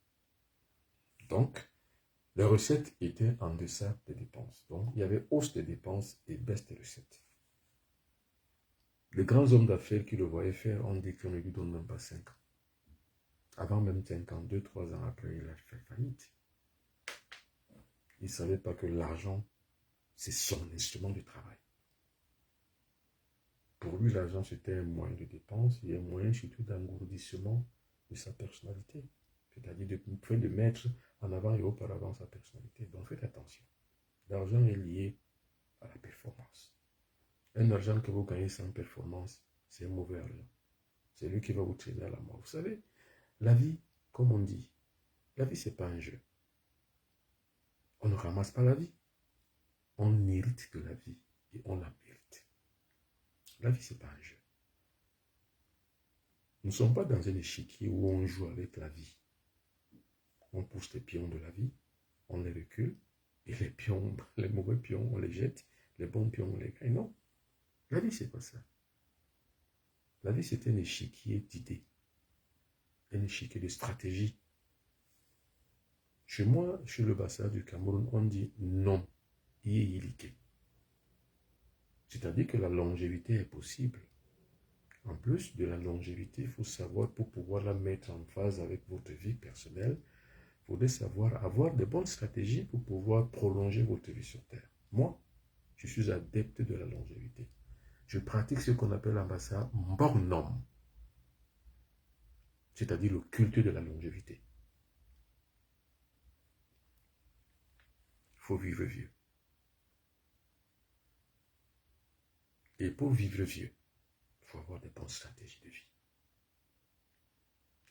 Donc, les recettes étaient en deçà des dépenses. Donc, il y avait hausse des dépenses et baisse des recettes. Les grands hommes d'affaires qui le voyaient faire ont dit qu'on ne lui donne même pas 5 ans. Avant même 5 ans, 2-3 ans après, il a fait faillite. Il ne savait pas que l'argent, c'est son instrument de travail. Pour lui, l'argent, c'était un moyen de dépense et un moyen surtout d'engourdissement de sa personnalité. C'est-à-dire de mettre en avant et auparavant sa personnalité. Donc faites attention. L'argent est lié à la performance. Un argent que vous gagnez sans performance, c'est un mauvais argent. C'est lui qui va vous traîner à la mort. Vous savez, la vie, comme on dit, la vie, ce n'est pas un jeu. On ne ramasse pas la vie. On hérite de la vie et on la mérite. La vie, ce n'est pas un jeu. Nous ne sommes pas dans un échiquier où on joue avec la vie. On pousse les pions de la vie, on les recule, et les pions, les mauvais pions, on les jette, les bons pions, on les gagne. Non, la vie, c'est pas ça. La vie, c'est un échiquier d'idées, un échiquier de stratégie. Chez moi, chez le Bassa du Cameroun, on dit non, iéilike. C'est-à-dire que la longévité est possible. En plus de la longévité, il faut savoir, pour pouvoir la mettre en phase avec votre vie personnelle, il faudrait savoir avoir de bonnes stratégies pour pouvoir prolonger votre vie sur Terre. Moi, je suis adepte de la longévité. Je pratique ce qu'on appelle en Bassa Mbornom, c'est-à-dire le culte de la longévité. Il faut vivre vieux. Et pour vivre vieux, il faut avoir de bonnes stratégies de vie.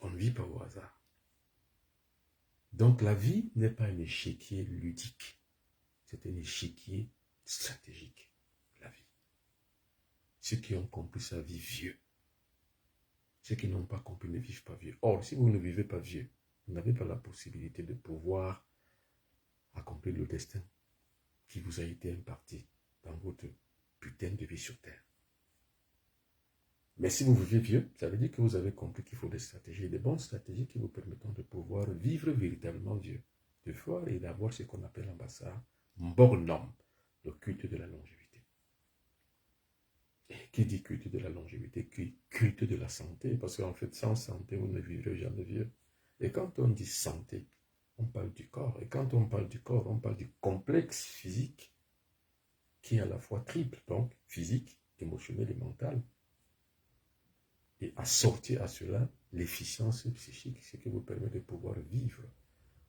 On ne vit pas au hasard. Donc la vie n'est pas un échiquier ludique, c'est un échiquier stratégique, la vie. Ceux qui ont compris ça vivent vieux. Ceux qui n'ont pas compris ne vivent pas vieux. Or, si vous ne vivez pas vieux, vous n'avez pas la possibilité de pouvoir accomplir le destin qui vous a été imparti dans votre putain de vie sur Terre. Mais si vous vivez vieux, ça veut dire que vous avez compris qu'il faut des stratégies, des bonnes stratégies qui vous permettront de pouvoir vivre véritablement vieux. De voir et d'avoir ce qu'on appelle en Bassa Mbornom, le culte de la longévité. Et qui dit culte de la longévité, qui culte de la santé, parce qu'en fait, sans santé, vous ne vivrez jamais vieux. Et quand on dit santé, on parle du corps. Et quand on parle du corps, on parle du complexe physique qui est à la fois triple, donc physique, émotionnel et mental. Et assortir à cela l'efficience psychique, ce qui vous permet de pouvoir vivre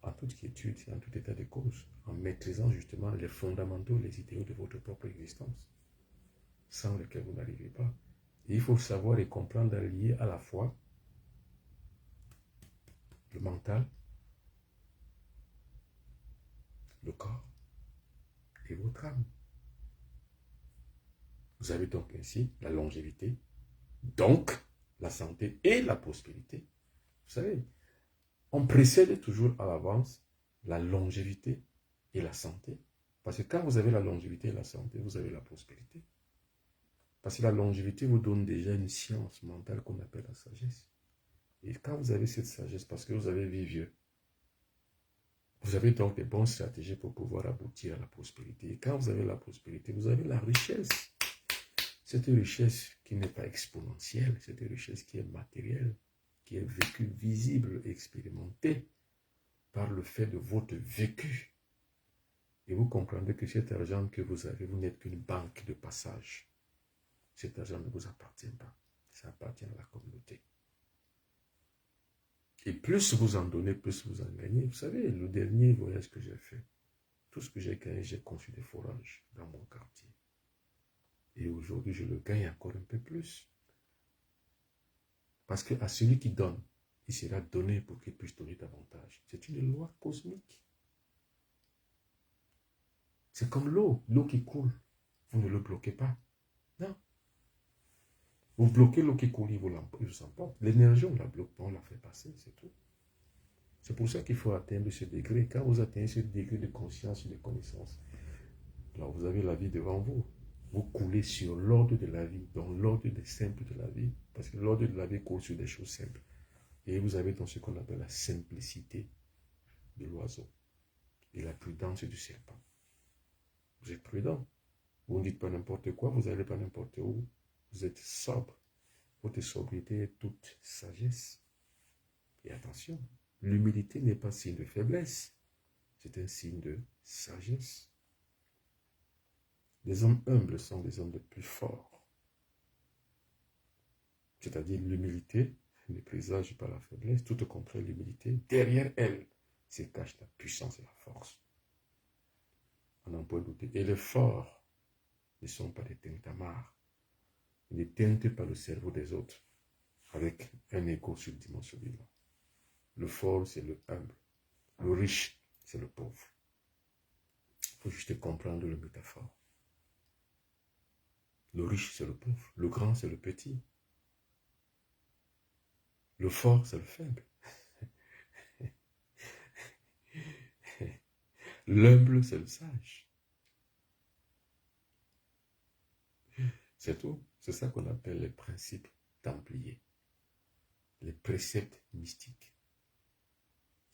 en toute quiétude et en tout état de cause, en maîtrisant justement les fondamentaux, les idéaux de votre propre existence, sans lesquels vous n'arrivez pas. Et il faut savoir et comprendre lier à la fois le mental, le corps et votre âme. Vous avez donc ainsi la longévité, donc la santé et la prospérité. Vous savez, on précède toujours à l'avance la longévité et la santé. Parce que quand vous avez la longévité et la santé, vous avez la prospérité. Parce que la longévité vous donne déjà une science mentale qu'on appelle la sagesse. Et quand vous avez cette sagesse, parce que vous avez vécu vieux, vous avez donc des bonnes stratégies pour pouvoir aboutir à la prospérité. Et quand vous avez la prospérité, vous avez la richesse. Cette richesse qui n'est pas exponentielle, cette richesse qui est matérielle, qui est vécue, visible, expérimentée par le fait de votre vécu. Et vous comprendrez que cet argent que vous avez, vous n'êtes qu'une banque de passage. Cet argent ne vous appartient pas. Ça appartient à la communauté. Et plus vous en donnez, plus vous en gagnez. Vous savez, le dernier voyage que j'ai fait, tout ce que j'ai gagné, j'ai conçu des forages dans mon quartier. Et aujourd'hui, je le gagne encore un peu plus. Parce qu'à celui qui donne, il sera donné pour qu'il puisse donner davantage. C'est une loi cosmique. C'est comme l'eau qui coule. Vous ne le bloquez pas. Non. Vous bloquez l'eau qui coule, il vous emporte. L'énergie, on ne la bloque pas, on la fait passer, c'est tout. C'est pour ça qu'il faut atteindre ce degré. Quand vous atteignez ce degré de conscience et de connaissance, alors vous avez la vie devant vous. Vous coulez sur l'ordre de la vie, dans l'ordre des simples de la vie, parce que l'ordre de la vie coule sur des choses simples. Et vous avez dans ce qu'on appelle la simplicité de l'oiseau et la prudence du serpent. Vous êtes prudent. Vous ne dites pas n'importe quoi, vous n'allez pas n'importe où. Vous êtes sobre. Votre sobriété est toute sagesse. Et attention, l'humilité n'est pas signe de faiblesse. C'est un signe de sagesse. Les hommes humbles sont les hommes les plus forts. C'est-à-dire l'humilité ne présage pas la faiblesse. Tout au contraire, l'humilité, derrière elle, se cache la puissance et la force. On n'en peut douter. Et les forts ne sont pas des tintamarres. Ils ne teintent pas le cerveau des autres avec un égo subdimensionné. Le fort, c'est le humble. Le riche, c'est le pauvre. Il faut juste comprendre le métaphore. Le riche, c'est le pauvre. Le grand, c'est le petit. Le fort, c'est le faible. L'humble, c'est le sage. C'est tout. C'est ça qu'on appelle les principes templiers. Les préceptes mystiques.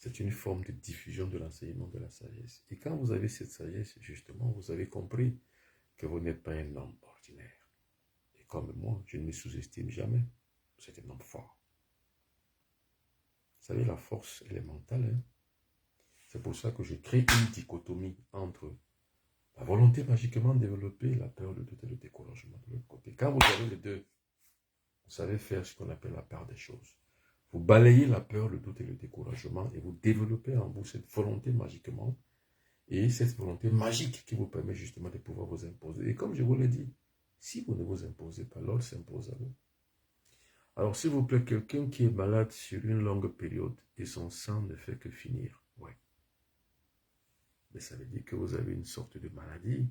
C'est une forme de diffusion de l'enseignement de la sagesse. Et quand vous avez cette sagesse, justement, vous avez compris que vous n'êtes pas un homme ordinaire. Et comme moi, je ne me sous-estime jamais. C'est un homme fort. Vous savez, la force, elle est mentale. Hein? C'est pour ça que je crée une dichotomie entre la volonté magiquement développée, la peur, le doute et le découragement de l'autre côté. Quand vous avez les deux, vous savez faire ce qu'on appelle la part des choses. Vous balayez la peur, le doute et le découragement et vous développez en vous cette volonté magiquement et cette volonté magique qui vous permet justement de pouvoir vous imposer. Et comme je vous l'ai dit, si vous ne vous imposez pas, l'autre s'impose à vous. Alors s'il vous plaît, quelqu'un qui est malade sur une longue période et son sang ne fait que finir, ouais. Mais ça veut dire que vous avez une sorte de maladie,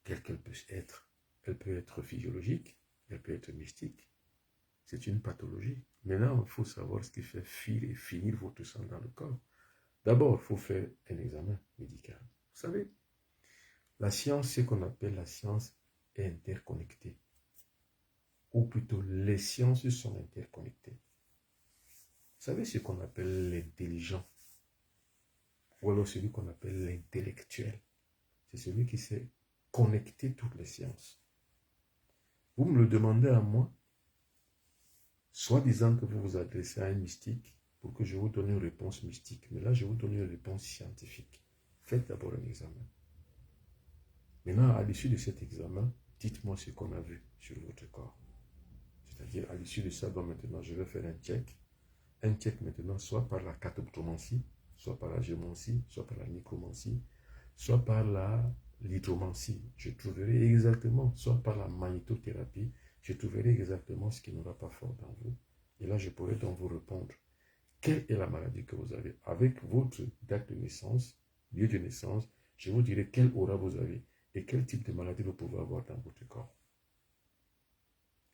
quelle qu'elle peut être. Elle peut être physiologique, elle peut être mystique. C'est une pathologie. Maintenant, il faut savoir ce qui fait fuir et finir votre sang dans le corps. D'abord, il faut faire un examen médical. Vous savez, la science, c'est ce qu'on appelle la science interconnectée. Ou plutôt, les sciences sont interconnectées. Vous savez ce qu'on appelle l'intelligent, ou alors celui qu'on appelle l'intellectuel. C'est celui qui sait connecter toutes les sciences. Vous me le demandez à moi, soit disant que vous vous adressez à un mystique pour que je vous donne une réponse mystique. Mais là, je vous donne une réponse scientifique. Faites d'abord un examen. Maintenant, à l'issue de cet examen, dites-moi ce qu'on a vu sur votre corps. C'est-à-dire, à l'issue de ça, donc maintenant, je vais faire un check. Un check maintenant, soit par la cartomancie, soit par la géomancie, soit par la nécromancie, soit par la l'hydromancie. Je trouverai exactement, soit par la magnétothérapie, je trouverai exactement ce qui n'aura pas fort dans vous. Et là, je pourrai donc vous répondre. Quelle est la maladie que vous avez? Avec votre date de naissance, lieu de naissance, je vous dirai quelle aura vous avez et quel type de maladie vous pouvez avoir dans votre corps.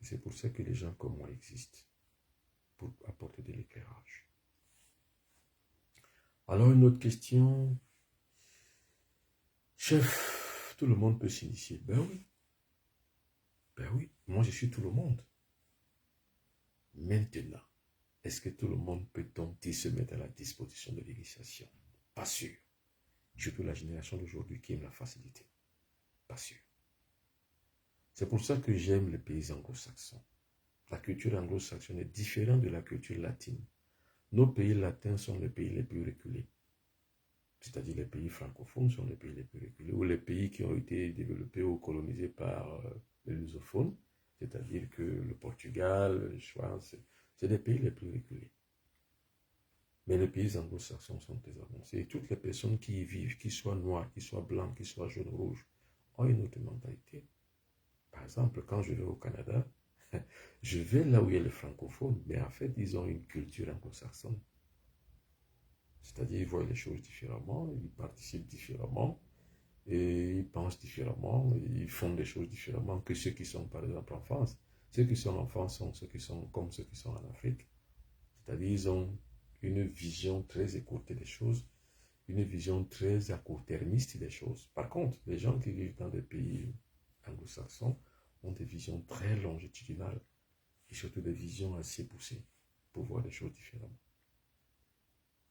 C'est pour ça que les gens comme moi existent, pour apporter de l'éclairage. Alors une autre question. Chef, tout le monde peut s'initier. Ben oui. Ben oui, moi je suis tout le monde. Maintenant, est-ce que tout le monde peut tenter se mettre à la disposition de l'initiation? Pas sûr. Surtout la génération d'aujourd'hui qui aime la facilité. Pas sûr. C'est pour ça que j'aime les pays anglo-saxons. La culture anglo-saxonne est différente de la culture latine. Nos pays latins sont les pays les plus reculés. C'est-à-dire les pays francophones sont les pays les plus reculés, ou les pays qui ont été développés ou colonisés par les lusophones, c'est-à-dire que le Portugal, le France, c'est des pays les plus reculés. Mais les pays anglo-saxons sont très avancés. Et toutes les personnes qui y vivent, qu'ils soient noirs, qu'ils soient blancs, qu'ils soient jaunes ou rouges, ont une autre mentalité. Par exemple, quand je vais au Canada, je vais là où il y a les francophones, mais en fait, ils ont une culture anglo-saxonne. C'est-à-dire, ils voient les choses différemment, ils participent différemment, et ils pensent différemment, ils font des choses différemment que ceux qui sont, par exemple, en France. Ceux qui sont en France sont ceux qui sont comme ceux qui sont en Afrique. C'est-à-dire, ils ont une vision très écourtée des choses, une vision très à court-termiste des choses. Par contre, les gens qui vivent dans des pays anglo-saxons ont des visions très longitudinales et surtout des visions assez poussées pour voir des choses différemment.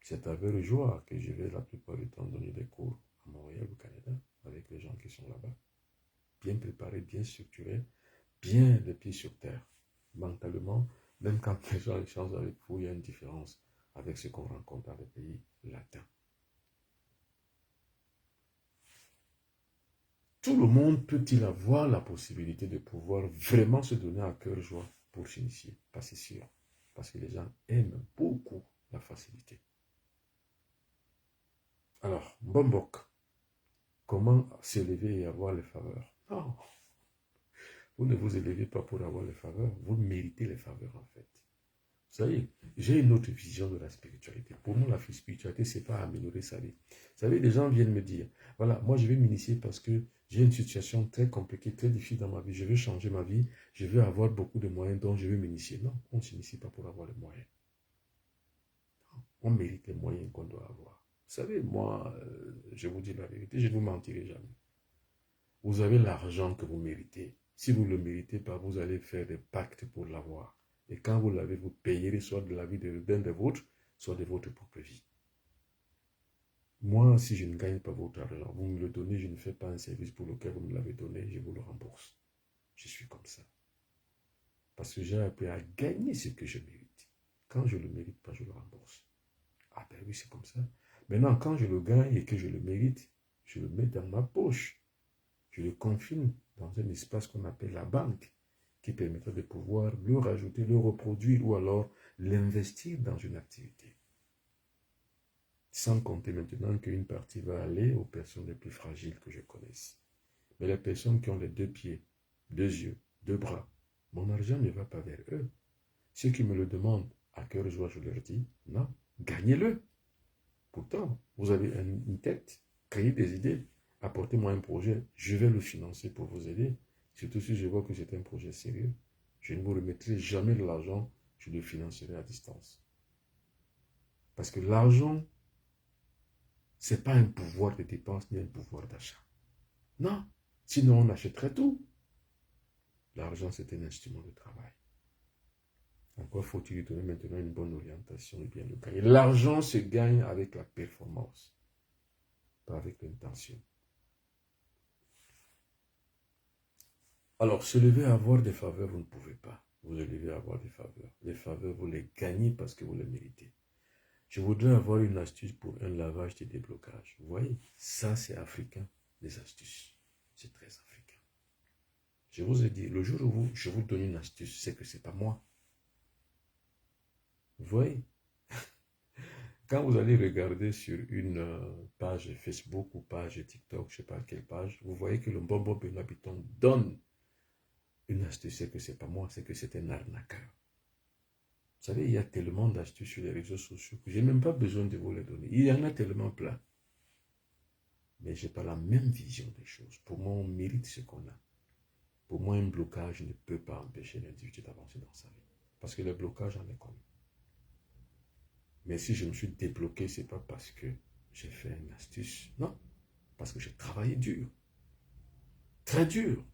C'est avec joie que je vais la plupart du temps donner des cours à Montréal, au Canada, avec les gens qui sont là-bas. Bien préparés, bien structurés, bien les pieds sur terre. Mentalement, même quand les gens échangent avec vous, il y a une différence avec ce qu'on rencontre dans les pays latins. Tout le monde peut-il avoir la possibilité de pouvoir vraiment se donner à cœur joie pour s'initier? Pas c'est sûr. Parce que les gens aiment beaucoup la facilité. Alors, Bombok, comment s'élever et avoir les faveurs? Non, vous ne vous élevez pas pour avoir les faveurs, vous méritez les faveurs en fait. Vous savez, j'ai une autre vision de la spiritualité. Pour moi, la spiritualité, ce n'est pas améliorer sa vie. Vous savez, des gens viennent me dire, voilà, moi je vais m'initier parce que j'ai une situation très compliquée, très difficile dans ma vie. Je veux changer ma vie, je veux avoir beaucoup de moyens, donc je veux m'initier. Non, on ne s'initie pas pour avoir les moyens. On mérite les moyens qu'on doit avoir. Vous savez, moi, je vous dis la vérité, je ne vous mentirai jamais. Vous avez l'argent que vous méritez. Si vous ne le méritez pas, vous allez faire des pactes pour l'avoir. Et quand vous l'avez, vous payerez soit de la vie d'un des vôtres, soit de votre propre vie. Moi, si je ne gagne pas votre argent, vous me le donnez, je ne fais pas un service pour lequel vous me l'avez donné, je vous le rembourse. Je suis comme ça. Parce que j'ai appris à gagner ce que je mérite. Quand je ne le mérite pas, je le rembourse. Ah ben oui, c'est comme ça. Maintenant, quand je le gagne et que je le mérite, je le mets dans ma poche. Je le confine dans un espace qu'on appelle la banque, qui permettra de pouvoir le rajouter, le reproduire ou alors l'investir dans une activité. Sans compter maintenant qu'une partie va aller aux personnes les plus fragiles que je connaisse. Mais les personnes qui ont les 2 pieds, 2 yeux, 2 bras, mon argent ne va pas vers eux. Ceux qui me le demandent, à cœur joie, je leur dis, non, gagnez-le. Pourtant, vous avez une tête, créez des idées, apportez-moi un projet, je vais le financer pour vous aider. Surtout si je vois que c'est un projet sérieux. Je ne vous remettrai jamais de l'argent, je le financerai à distance. Parce que l'argent, ce n'est pas un pouvoir de dépense ni un pouvoir d'achat. Non, sinon on achèterait tout. L'argent, c'est un instrument de travail. Encore faut-il lui donner maintenant une bonne orientation et bien le gagner. L'argent se gagne avec la performance, pas avec l'intention. Alors, se lever à avoir des faveurs, vous ne pouvez pas. Vous lever à avoir des faveurs. Les faveurs, vous les gagnez parce que vous les méritez. Je voudrais avoir une astuce pour un lavage de déblocage. Vous voyez, ça c'est africain, les astuces. C'est très africain. Je vous ai dit, le jour où je vous donne une astuce, c'est que ce n'est pas moi. Vous voyez, quand vous allez regarder sur une page Facebook ou page TikTok, je ne sais pas quelle page, vous voyez que le Bobo Benabiton donne une astuce, c'est que ce n'est pas moi, c'est que c'est un arnaqueur. Vous savez, il y a tellement d'astuces sur les réseaux sociaux que je n'ai même pas besoin de vous les donner. Il y en a tellement plein. Mais je n'ai pas la même vision des choses. Pour moi, on mérite ce qu'on a. Pour moi, un blocage ne peut pas empêcher l'individu d'avancer dans sa vie. Parce que le blocage, j'en ai connu. Mais si je me suis débloqué, ce n'est pas parce que j'ai fait une astuce. Non. Parce que j'ai travaillé dur. Très dur.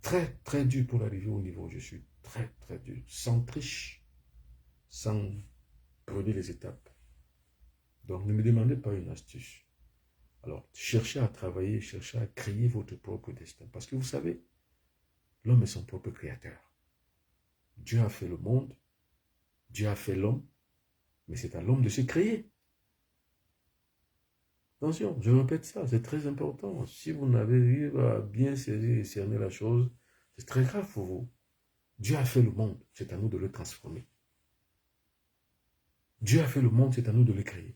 Très, très dur pour arriver au niveau où je suis. Très, très dur. Sans triche. Sans brûler les étapes. Donc, ne me demandez pas une astuce. Alors, cherchez à travailler, cherchez à créer votre propre destin. Parce que vous savez, l'homme est son propre créateur. Dieu a fait le monde, Dieu a fait l'homme, mais c'est à l'homme de se créer. Attention, je répète ça, c'est très important. Si vous n'avez pas bien saisi et cerner la chose, c'est très grave pour vous. Dieu a fait le monde, c'est à nous de le transformer. Dieu a fait le monde, c'est à nous de le créer.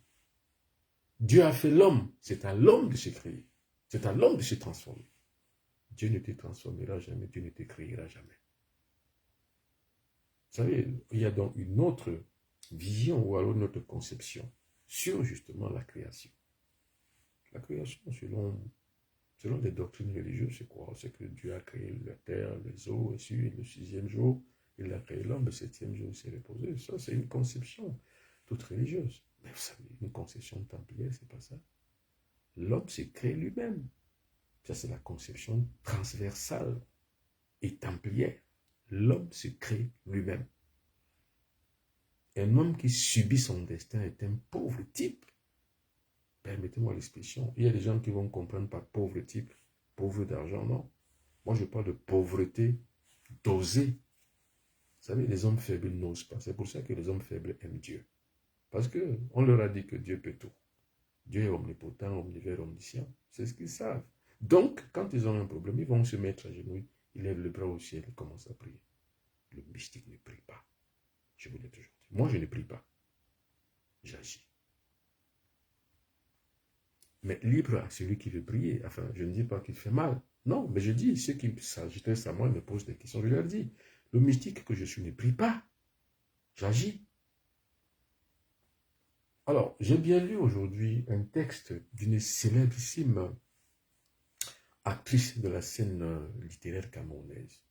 Dieu a fait l'homme, c'est à l'homme de se créer. C'est à l'homme de se transformer. Dieu ne te transformera jamais, Dieu ne te créera jamais. Vous savez, il y a donc une autre vision ou alors une autre conception sur justement la création. La création, selon les doctrines religieuses, c'est quoi? C'est que Dieu a créé la terre, les eaux, et le 6e jour, il a créé l'homme, le 7e jour, il s'est reposé. Ça, c'est une conception toute religieuse. Mais vous savez, une conception templière, c'est pas ça. L'homme s'est créé lui-même. Ça, c'est la conception transversale et templière. L'homme se crée lui-même. Un homme qui subit son destin est un pauvre type. Permettez-moi l'expression. Il y a des gens qui vont comprendre par pauvre type, pauvre d'argent, non. Moi, je parle de pauvreté dosée. Vous savez, les hommes faibles n'osent pas. C'est pour ça que les hommes faibles aiment Dieu. Parce qu'on leur a dit que Dieu peut tout. Dieu est omnipotent, omnivore, omniscient. C'est ce qu'ils savent. Donc, quand ils ont un problème, ils vont se mettre à genoux, ils lèvent le bras au ciel et commencent à prier. Le mystique ne prie pas. Je vous l'ai toujours dit. Moi, je ne prie pas. J'agis. Mais libre à celui qui veut prier. Enfin, je ne dis pas qu'il fait mal. Non, mais je dis, ceux qui s'agissent à moi me posent des questions. Je leur dis, le mystique que je suis ne prie pas. J'agis. Alors, j'ai bien lu aujourd'hui un texte d'une célébrissime actrice de la scène littéraire camerounaise,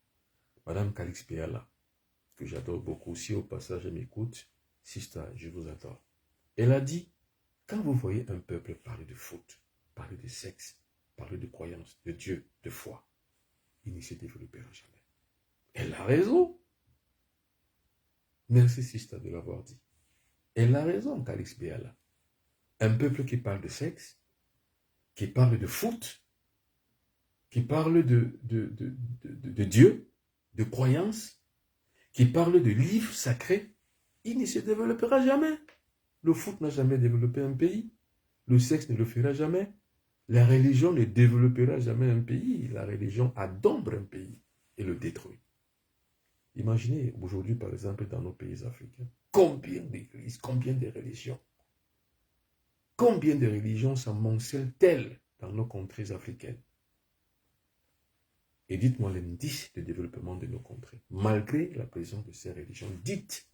Madame Calix Péala, que j'adore beaucoup. Si au passage elle m'écoute, Sista, je vous adore. Elle a dit, quand vous voyez un peuple parler de foot, parler de sexe, parler de croyance, de Dieu, de foi, il ne se développera jamais. Elle a raison. Merci Sista de l'avoir dit. Elle a raison, Calix Biala. Un peuple qui parle de sexe, qui parle de foot, qui parle de Dieu, de croyance, qui parle de livres sacrés, il ne se développera jamais. Le foot n'a jamais développé un pays. Le sexe ne le fera jamais. La religion ne développera jamais un pays. La religion adombre un pays et le détruit. Imaginez aujourd'hui, par exemple, dans nos pays africains, combien d'églises, combien de religions, combien de religions s'amoncellent-elles dans nos contrées africaines? Et dites-moi l'indice de développement de nos contrées, malgré la présence de ces religions dites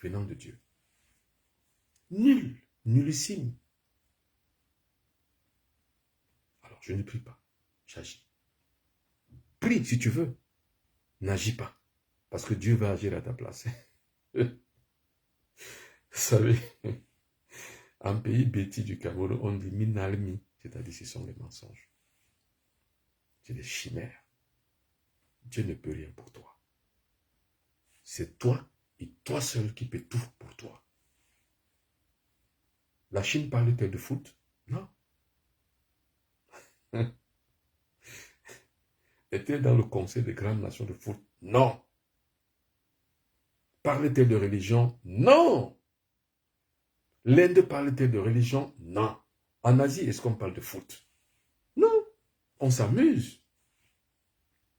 venant de Dieu. Nul, nullissime. Alors, je ne prie pas, j'agis. Prie si tu veux, n'agis pas, parce que Dieu va agir à ta place. Vous savez, en pays bêtis du Cameroun, on dit minalmi, c'est-à-dire ce sont les mensonges. C'est des chimères. Dieu ne peut rien pour toi. C'est toi et toi seul qui peux tout pour toi. La Chine parle-t-elle de foot? Non. Est-elle dans le conseil des grandes nations de foot? Non. Parle-t-elle de religion? Non. L'Inde parle-t-elle de religion? Non. En Asie, est-ce qu'on parle de foot? Non. On s'amuse.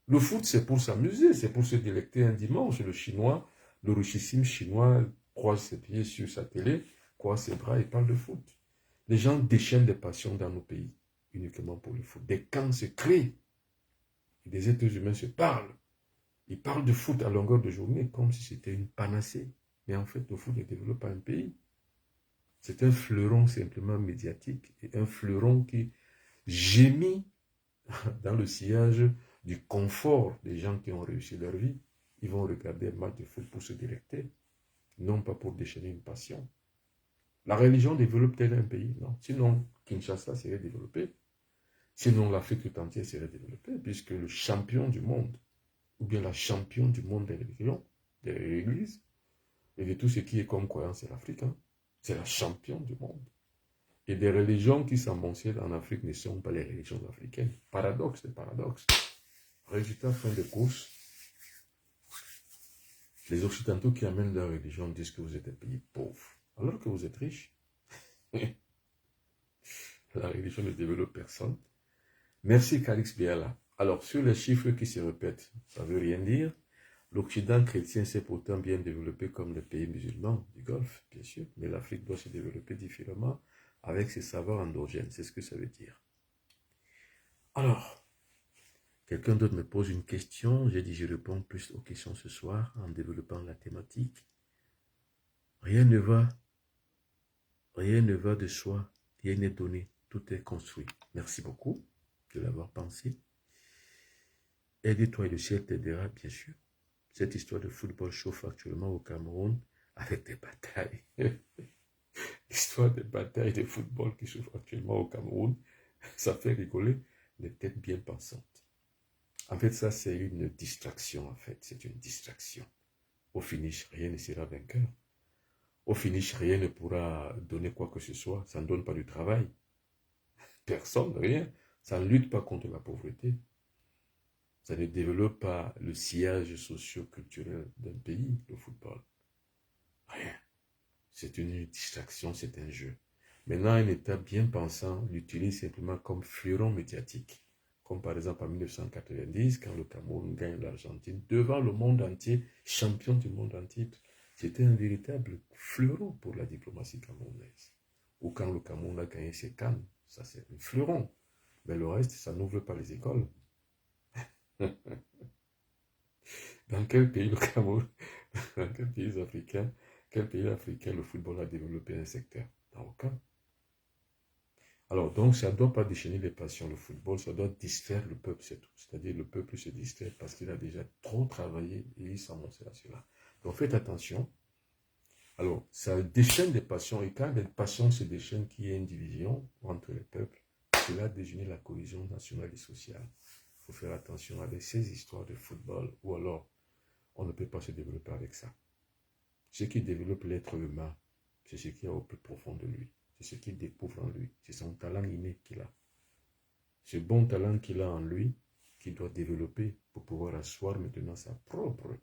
Le foot, c'est pour s'amuser, c'est pour se délecter un dimanche. Le chinois, le richissime chinois, croise ses pieds sur sa télé, croise ses bras et parle de foot. Les gens déchaînent des passions dans nos pays, uniquement pour le foot. Des camps se créent, et des êtres humains se parlent. Ils parlent de foot à longueur de journée, comme si c'était une panacée. Mais en fait, le foot ne développe pas un pays. C'est un fleuron simplement médiatique, et un fleuron qui gémit dans le sillage du confort des gens qui ont réussi leur vie. Ils vont regarder un match de foot pour se délecter, non pas pour déchaîner une passion. La religion développe-t-elle un pays? Non. Sinon, Kinshasa serait développé. Sinon, l'Afrique tout entière serait développée, puisque le champion du monde, ou bien la championne du monde des religions, des églises, et de tout ce qui est comme croyance, c'est l'Afrique. Hein? C'est la championne du monde. Et des religions qui s'amoncellent en Afrique ne sont pas les religions africaines. Paradoxe, c'est paradoxe. Résultat, fin de course, les Occidentaux qui amènent leur religion disent que vous êtes un pays pauvre, alors que vous êtes riche. La religion ne développe personne. Merci Calix Biala. Alors, sur les chiffres qui se répètent, ça ne veut rien dire. L'Occident chrétien s'est pourtant bien développé comme les pays musulmans du Golfe, bien sûr, mais l'Afrique doit se développer différemment avec ses savoirs endogènes. C'est ce que ça veut dire. Alors, quelqu'un d'autre me pose une question. J'ai dit je réponds plus aux questions ce soir en développant la thématique. Rien ne va de soi, rien n'est donné, tout est construit. Merci beaucoup de l'avoir pensé. Aide-toi et le ciel t'aidera, bien sûr. Cette histoire de football chauffe actuellement au Cameroun avec des batailles. L'histoire des batailles de football qui chauffe actuellement au Cameroun, ça fait rigoler les têtes bien pensantes. En fait, ça, c'est une distraction, en fait. C'est une distraction. Au finish, rien ne sera vainqueur. Au finish, rien ne pourra donner quoi que ce soit. Ça ne donne pas du travail. Personne, rien. Ça ne lutte pas contre la pauvreté. Ça ne développe pas le sillage socio-culturel d'un pays, le football. Rien. C'est une distraction, c'est un jeu. Maintenant, un État bien pensant l'utilise simplement comme fleuron médiatique. Comme par exemple en 1990, quand le Cameroun gagne l'Argentine, devant le monde entier, champion du monde entier, c'était un véritable fleuron pour la diplomatie camerounaise. Ou quand le Cameroun a gagné ses cannes, ça c'est un fleuron. Mais le reste, ça n'ouvre pas les écoles. Dans quel pays le Cameroun, dans quel pays africain le football a développé un secteur? Dans aucun. Alors, donc, ça ne doit pas déchaîner les passions, le football, ça doit distraire le peuple, c'est tout. C'est-à-dire, le peuple se distrait parce qu'il a déjà trop travaillé et il s'amorce à cela. Donc, faites attention. Alors, ça déchaîne des passions, et quand les passions se déchaînent, qu'il y ait une division entre les peuples, cela désunit la cohésion nationale et sociale. Il faut faire attention avec ces histoires de football, ou alors, on ne peut pas se développer avec ça. Ce qui développe l'être humain, C'est ce qu'il y a au plus profond de lui. C'est ce qu'il découvre en lui. C'est son talent inné qu'il a. Ce bon talent qu'il a en lui, qu'il doit développer pour pouvoir asseoir maintenant sa propre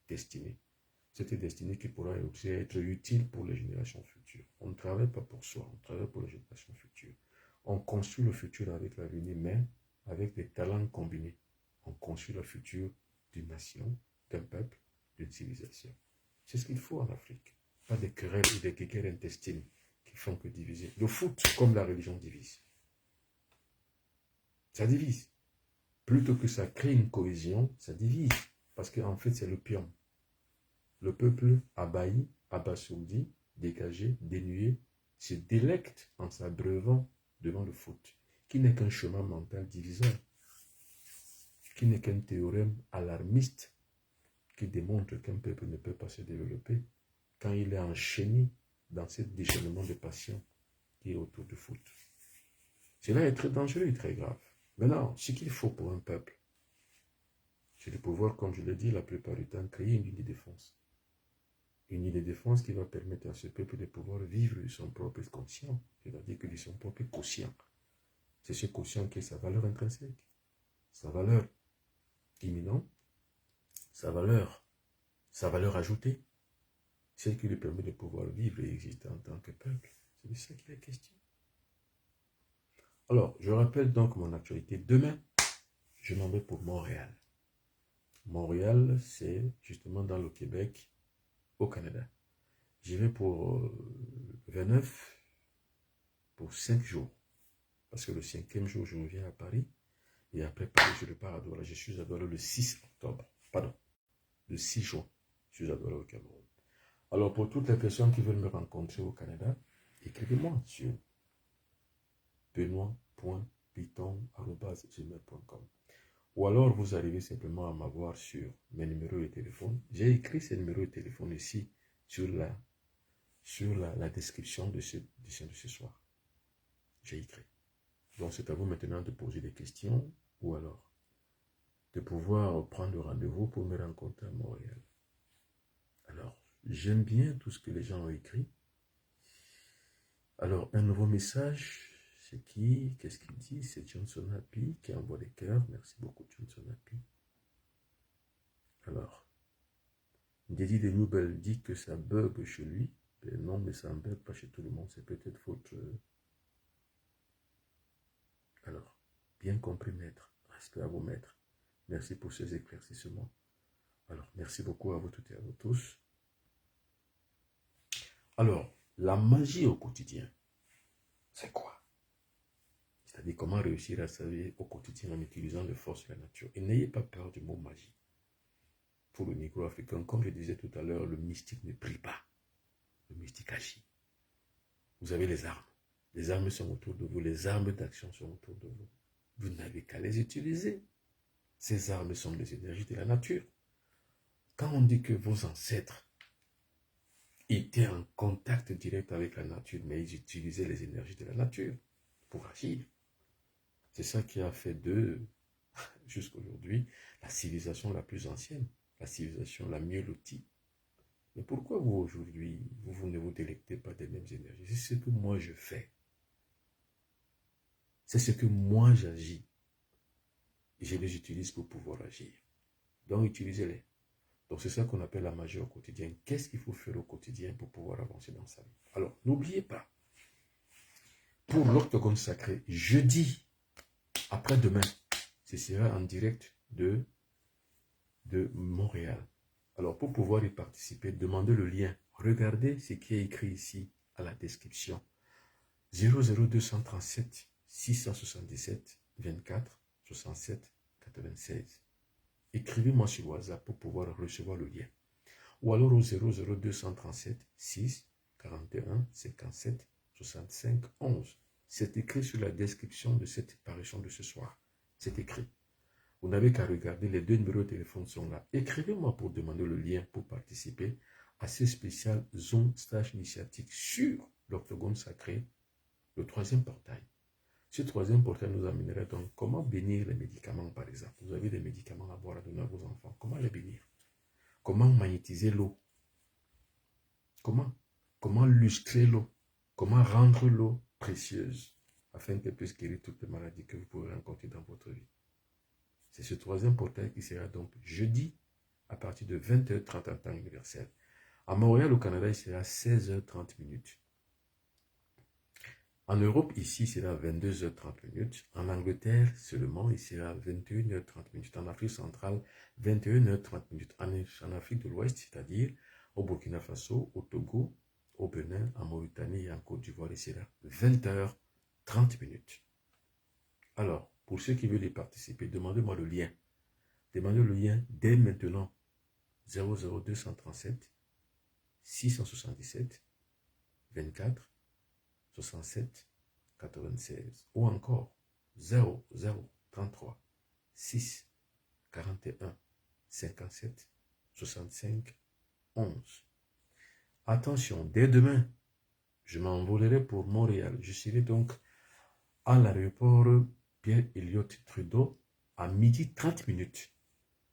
destinée. Cette destinée qui pourra aussi être utile pour les générations futures. On ne travaille pas pour soi, on travaille pour les générations futures. On construit le futur avec l'avenir, mais avec des talents combinés. On construit le futur d'une nation, d'un peuple, d'une civilisation. C'est ce qu'il faut en Afrique. Pas des querelles ou des guerres intestines qui font que diviser. Le foot, comme la religion, divise. Ça divise. Plutôt que ça crée une cohésion, ça divise. Parce qu'en fait, c'est l'opium. Le peuple abahi, abasourdi, dégagé, dénué, se délecte en s'abreuvant devant le foot, qui n'est qu'un chemin mental diviseur, qui n'est qu'un théorème alarmiste qui démontre qu'un peuple ne peut pas se développer quand il est enchaîné dans ce déchaînement de passion qui est autour du foot. Cela est très dangereux et très grave. Maintenant, ce qu'il faut pour un peuple, c'est de pouvoir, comme je l'ai dit la plupart du temps, créer une ligne de défense. Une ligne de défense qui va permettre à ce peuple de pouvoir vivre de son propre conscient, c'est-à-dire que de son propre quotient. C'est ce quotient qui est sa valeur intrinsèque, sa valeur imminente, sa valeur ajoutée, celle qui lui permet de pouvoir vivre et exister en tant que peuple. C'est de ça qu'il est question. Alors, je rappelle donc mon actualité. Demain, je m'en vais pour Montréal. Montréal, c'est justement dans le Québec, au Canada. J'y vais pour 29, pour 5 jours. Parce que le 5e jour, je reviens à Paris. Et après Paris, je repars à Douala. Je suis à Douala le 6 octobre. Pardon, le 6 juin. Je suis à Douala au Cameroun. Alors, pour toutes les personnes qui veulent me rencontrer au Canada, écrivez-moi sur benoît.piton@gmail.com. Ou alors, vous arrivez simplement à m'avoir sur mes numéros de téléphone. J'ai écrit ces numéros de téléphone ici sur la description de ce soir. J'ai écrit. Donc, c'est à vous maintenant de poser des questions ou alors de pouvoir prendre rendez-vous pour me rencontrer à Montréal. Alors, j'aime bien tout ce que les gens ont écrit. Alors, un nouveau message, c'est qui? Qu'est-ce qu'il dit? C'est Johnson Happy qui envoie des cœurs. Merci beaucoup, Johnson Happy. Alors, Dédi de Noubel dit que ça bug chez lui. Mais non, mais ça ne bug pas chez tout le monde. C'est peut-être faute. Alors, bien compris, maître. Respect à vos maîtres. Merci pour ces éclaircissements. Alors, merci beaucoup à vous toutes et à vous tous. Alors, la magie au quotidien, c'est quoi? C'est-à-dire comment réussir à servir au quotidien en utilisant les forces de la nature. Et n'ayez pas peur du mot magie. Pour le négro-africain, comme je disais tout à l'heure, le mystique ne prie pas. Le mystique agit. Vous avez les armes. Les armes sont autour de vous. Les armes d'action sont autour de vous. Vous n'avez qu'à les utiliser. Ces armes sont les énergies de la nature. Quand on dit que vos ancêtres étaient en contact direct avec la nature, mais ils utilisaient les énergies de la nature pour agir. C'est ça qui a fait d'eux, jusqu'à aujourd'hui, la civilisation la plus ancienne, la civilisation la mieux lotie. Mais pourquoi vous, aujourd'hui, vous ne vous délectez pas des mêmes énergies? C'est ce que moi je fais. C'est ce que moi j'agis. Je les utilise pour pouvoir agir. Donc, utilisez-les. Donc, c'est ça qu'on appelle la magie au quotidien. Qu'est-ce qu'il faut faire au quotidien pour pouvoir avancer dans sa vie? Alors, n'oubliez pas, pour l'octogone sacré, jeudi, après-demain, ce sera en direct de Montréal. Alors, pour pouvoir y participer, demandez le lien. Regardez ce qui est écrit ici à la description. 00237 677 24 67 96. Écrivez-moi sur WhatsApp pour pouvoir recevoir le lien. Ou alors au 00237 6 41 57 65 11. C'est écrit sur la description de cette apparition de ce soir. C'est écrit. Vous n'avez qu'à regarder, les 2 numéros de téléphone sont là. Écrivez-moi pour demander le lien pour participer à ce spécial Zoom stage initiatique sur l'octogone sacré, le 3e portail. Ce 3e portail nous amènerait donc comment bénir les médicaments, par exemple. Vous avez des médicaments à boire à donner à vos enfants. Comment les bénir? Comment magnétiser l'eau? Comment? comment lustrer l'eau, comment rendre l'eau précieuse, afin qu'elle puisse guérir toutes les maladies que vous pourrez rencontrer dans votre vie. C'est ce troisième portail qui sera donc jeudi à partir de 20h30 en temps universel. À Montréal, au Canada, il sera 16h30 minutes. En Europe, ici, il sera 22h30 minutes. En Angleterre, seulement, il sera 21h30 minutes. En Afrique centrale, 21h30 minutes. En Afrique de l'Ouest, c'est-à-dire au Burkina Faso, au Togo, au Bénin, en Mauritanie et en Côte d'Ivoire, il sera 20h30 minutes. Alors, pour ceux qui veulent y participer, demandez-moi le lien. Demandez le lien dès maintenant. 00237 677 24 67 96 ou encore 0033 6 41 57 65 11. Attention, dès demain, je m'envolerai pour Montréal. Je serai donc à l'aéroport Pierre-Elliott Trudeau à midi 30 minutes.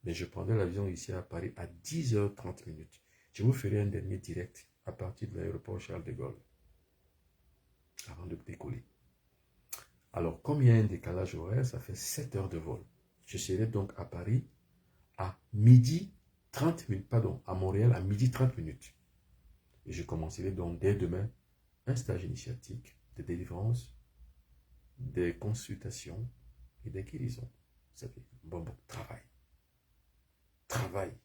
Mais je prendrai l'avion ici à Paris à 10h30 minutes. Je vous ferai un dernier direct à partir de l'aéroport Charles de Gaulle avant de décoller. Alors, comme il y a un décalage horaire, ça fait 7 heures de vol. Je serai donc à Paris à midi 30 minutes, pardon, à Montréal à midi 30 minutes. Et je commencerai donc dès demain un stage initiatique de délivrance, des consultations et des guérisons. C'est bon, travail. Travail.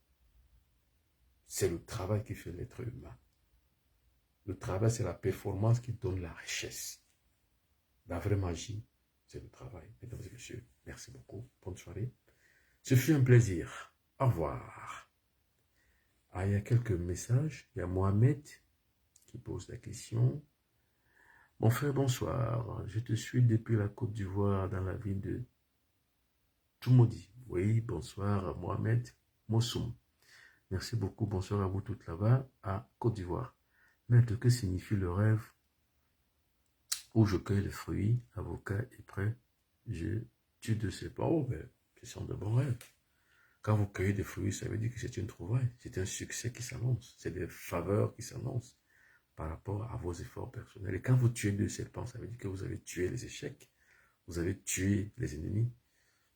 C'est le travail qui fait l'être humain. Le travail, c'est la performance qui donne la richesse. La vraie magie, c'est le travail. Mesdames et messieurs, merci beaucoup. Bonne soirée. Ce fut un plaisir. Au revoir. Ah, il y a quelques messages. Il y a Mohamed qui pose la question. Mon frère, bonsoir. Je te suis depuis la Côte d'Ivoire dans la ville de Toumoudi. Oui, bonsoir Mohamed Mossoum. Merci beaucoup. Bonsoir à vous toutes là-bas à Côte d'Ivoire. Maître, que signifie le rêve où je cueille les fruits, avocat est prêt, tu ne sais pas. Oh, mais ce sont de bons rêves. Quand vous cueillez des fruits, ça veut dire que c'est une trouvaille, c'est un succès qui s'annonce, c'est des faveurs qui s'annoncent par rapport à vos efforts personnels. Et quand vous tuez deux serpents, ça veut dire que vous avez tué les échecs, vous avez tué les ennemis,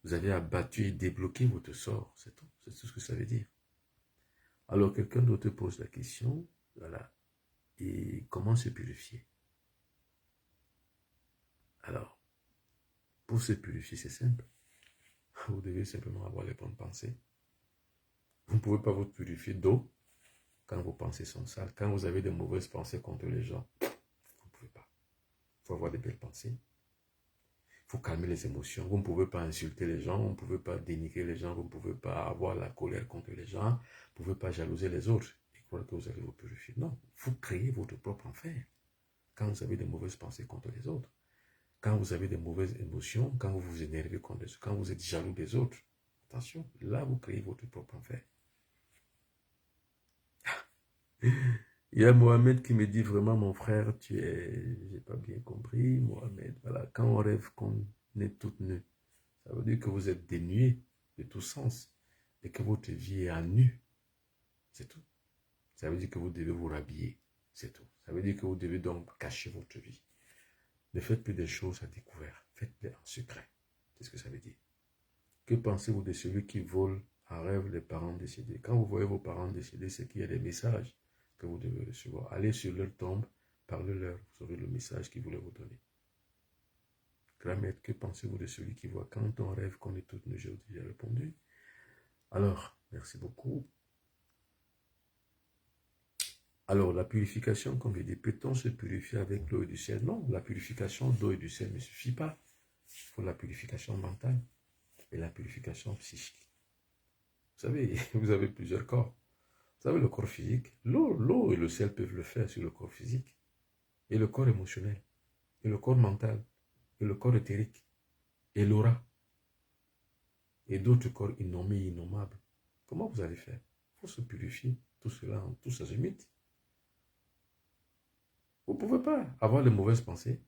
vous avez abattu et débloqué votre sort, c'est tout ce que ça veut dire. Alors quelqu'un d'autre pose la question, voilà, et comment se purifier? Alors, pour se purifier, c'est simple. Vous devez simplement avoir les bonnes pensées. Vous ne pouvez pas vous purifier d'eau quand vos pensées sont sales. Quand vous avez de mauvaises pensées contre les gens, vous ne pouvez pas. Il faut avoir de belles pensées. Il faut calmer les émotions. Vous ne pouvez pas insulter les gens, vous ne pouvez pas dénigrer les gens, vous ne pouvez pas avoir la colère contre les gens, vous ne pouvez pas jalouser les autres et croire que vous allez vous purifier. Non, vous créez votre propre enfer quand vous avez de mauvaises pensées contre les autres. Quand vous avez des mauvaises émotions, quand vous vous énervez contre les autres, quand vous êtes jaloux des autres, attention, là vous créez votre propre enfer. Il y a Mohamed qui me dit vraiment, mon frère, j'ai pas bien compris, Mohamed, voilà, quand on rêve qu'on est toute nue, ça veut dire que vous êtes dénué de tout sens et que votre vie est à nu, c'est tout. Ça veut dire que vous devez vous rhabiller, c'est tout. Ça veut dire que vous devez donc cacher votre vie. Ne faites plus des choses à découvert, faites-les en secret, c'est ce que ça veut dire. Que pensez-vous de celui qui vole en rêve les parents décédés? Quand vous voyez vos parents décédés, c'est qu'il y a des messages que vous devez recevoir. Allez sur leur tombe, parlez-leur, vous aurez le message qu'ils voulaient vous donner. Grand maître, que pensez-vous de celui qui voit quand on rêve qu'on est toute nue? J'ai déjà répondu. Alors, merci beaucoup. Alors, la purification, comme je dis, peut-on se purifier avec l'eau et du ciel? Non, la purification d'eau et du ciel ne suffit pas. Il faut la purification mentale et la purification psychique. Vous savez, vous avez plusieurs corps. Vous savez, le corps physique, l'eau et le ciel peuvent le faire sur le corps physique. Et le corps émotionnel, et le corps mental, et le corps éthérique, et l'aura, et d'autres corps innommés et innommables. Comment vous allez faire? Il faut se purifier, tout cela en tous azimuts. Vous ne pouvez pas avoir les mauvaises pensées.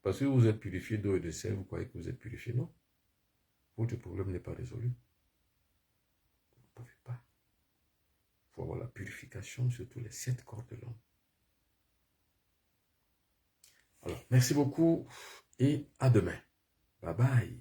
Parce que vous êtes purifié d'eau et de sel, vous croyez que vous êtes purifié. Non. Votre problème n'est pas résolu. Vous ne pouvez pas. Il faut avoir la purification sur tous les 7 corps de l'homme. Merci beaucoup et à demain. Bye bye.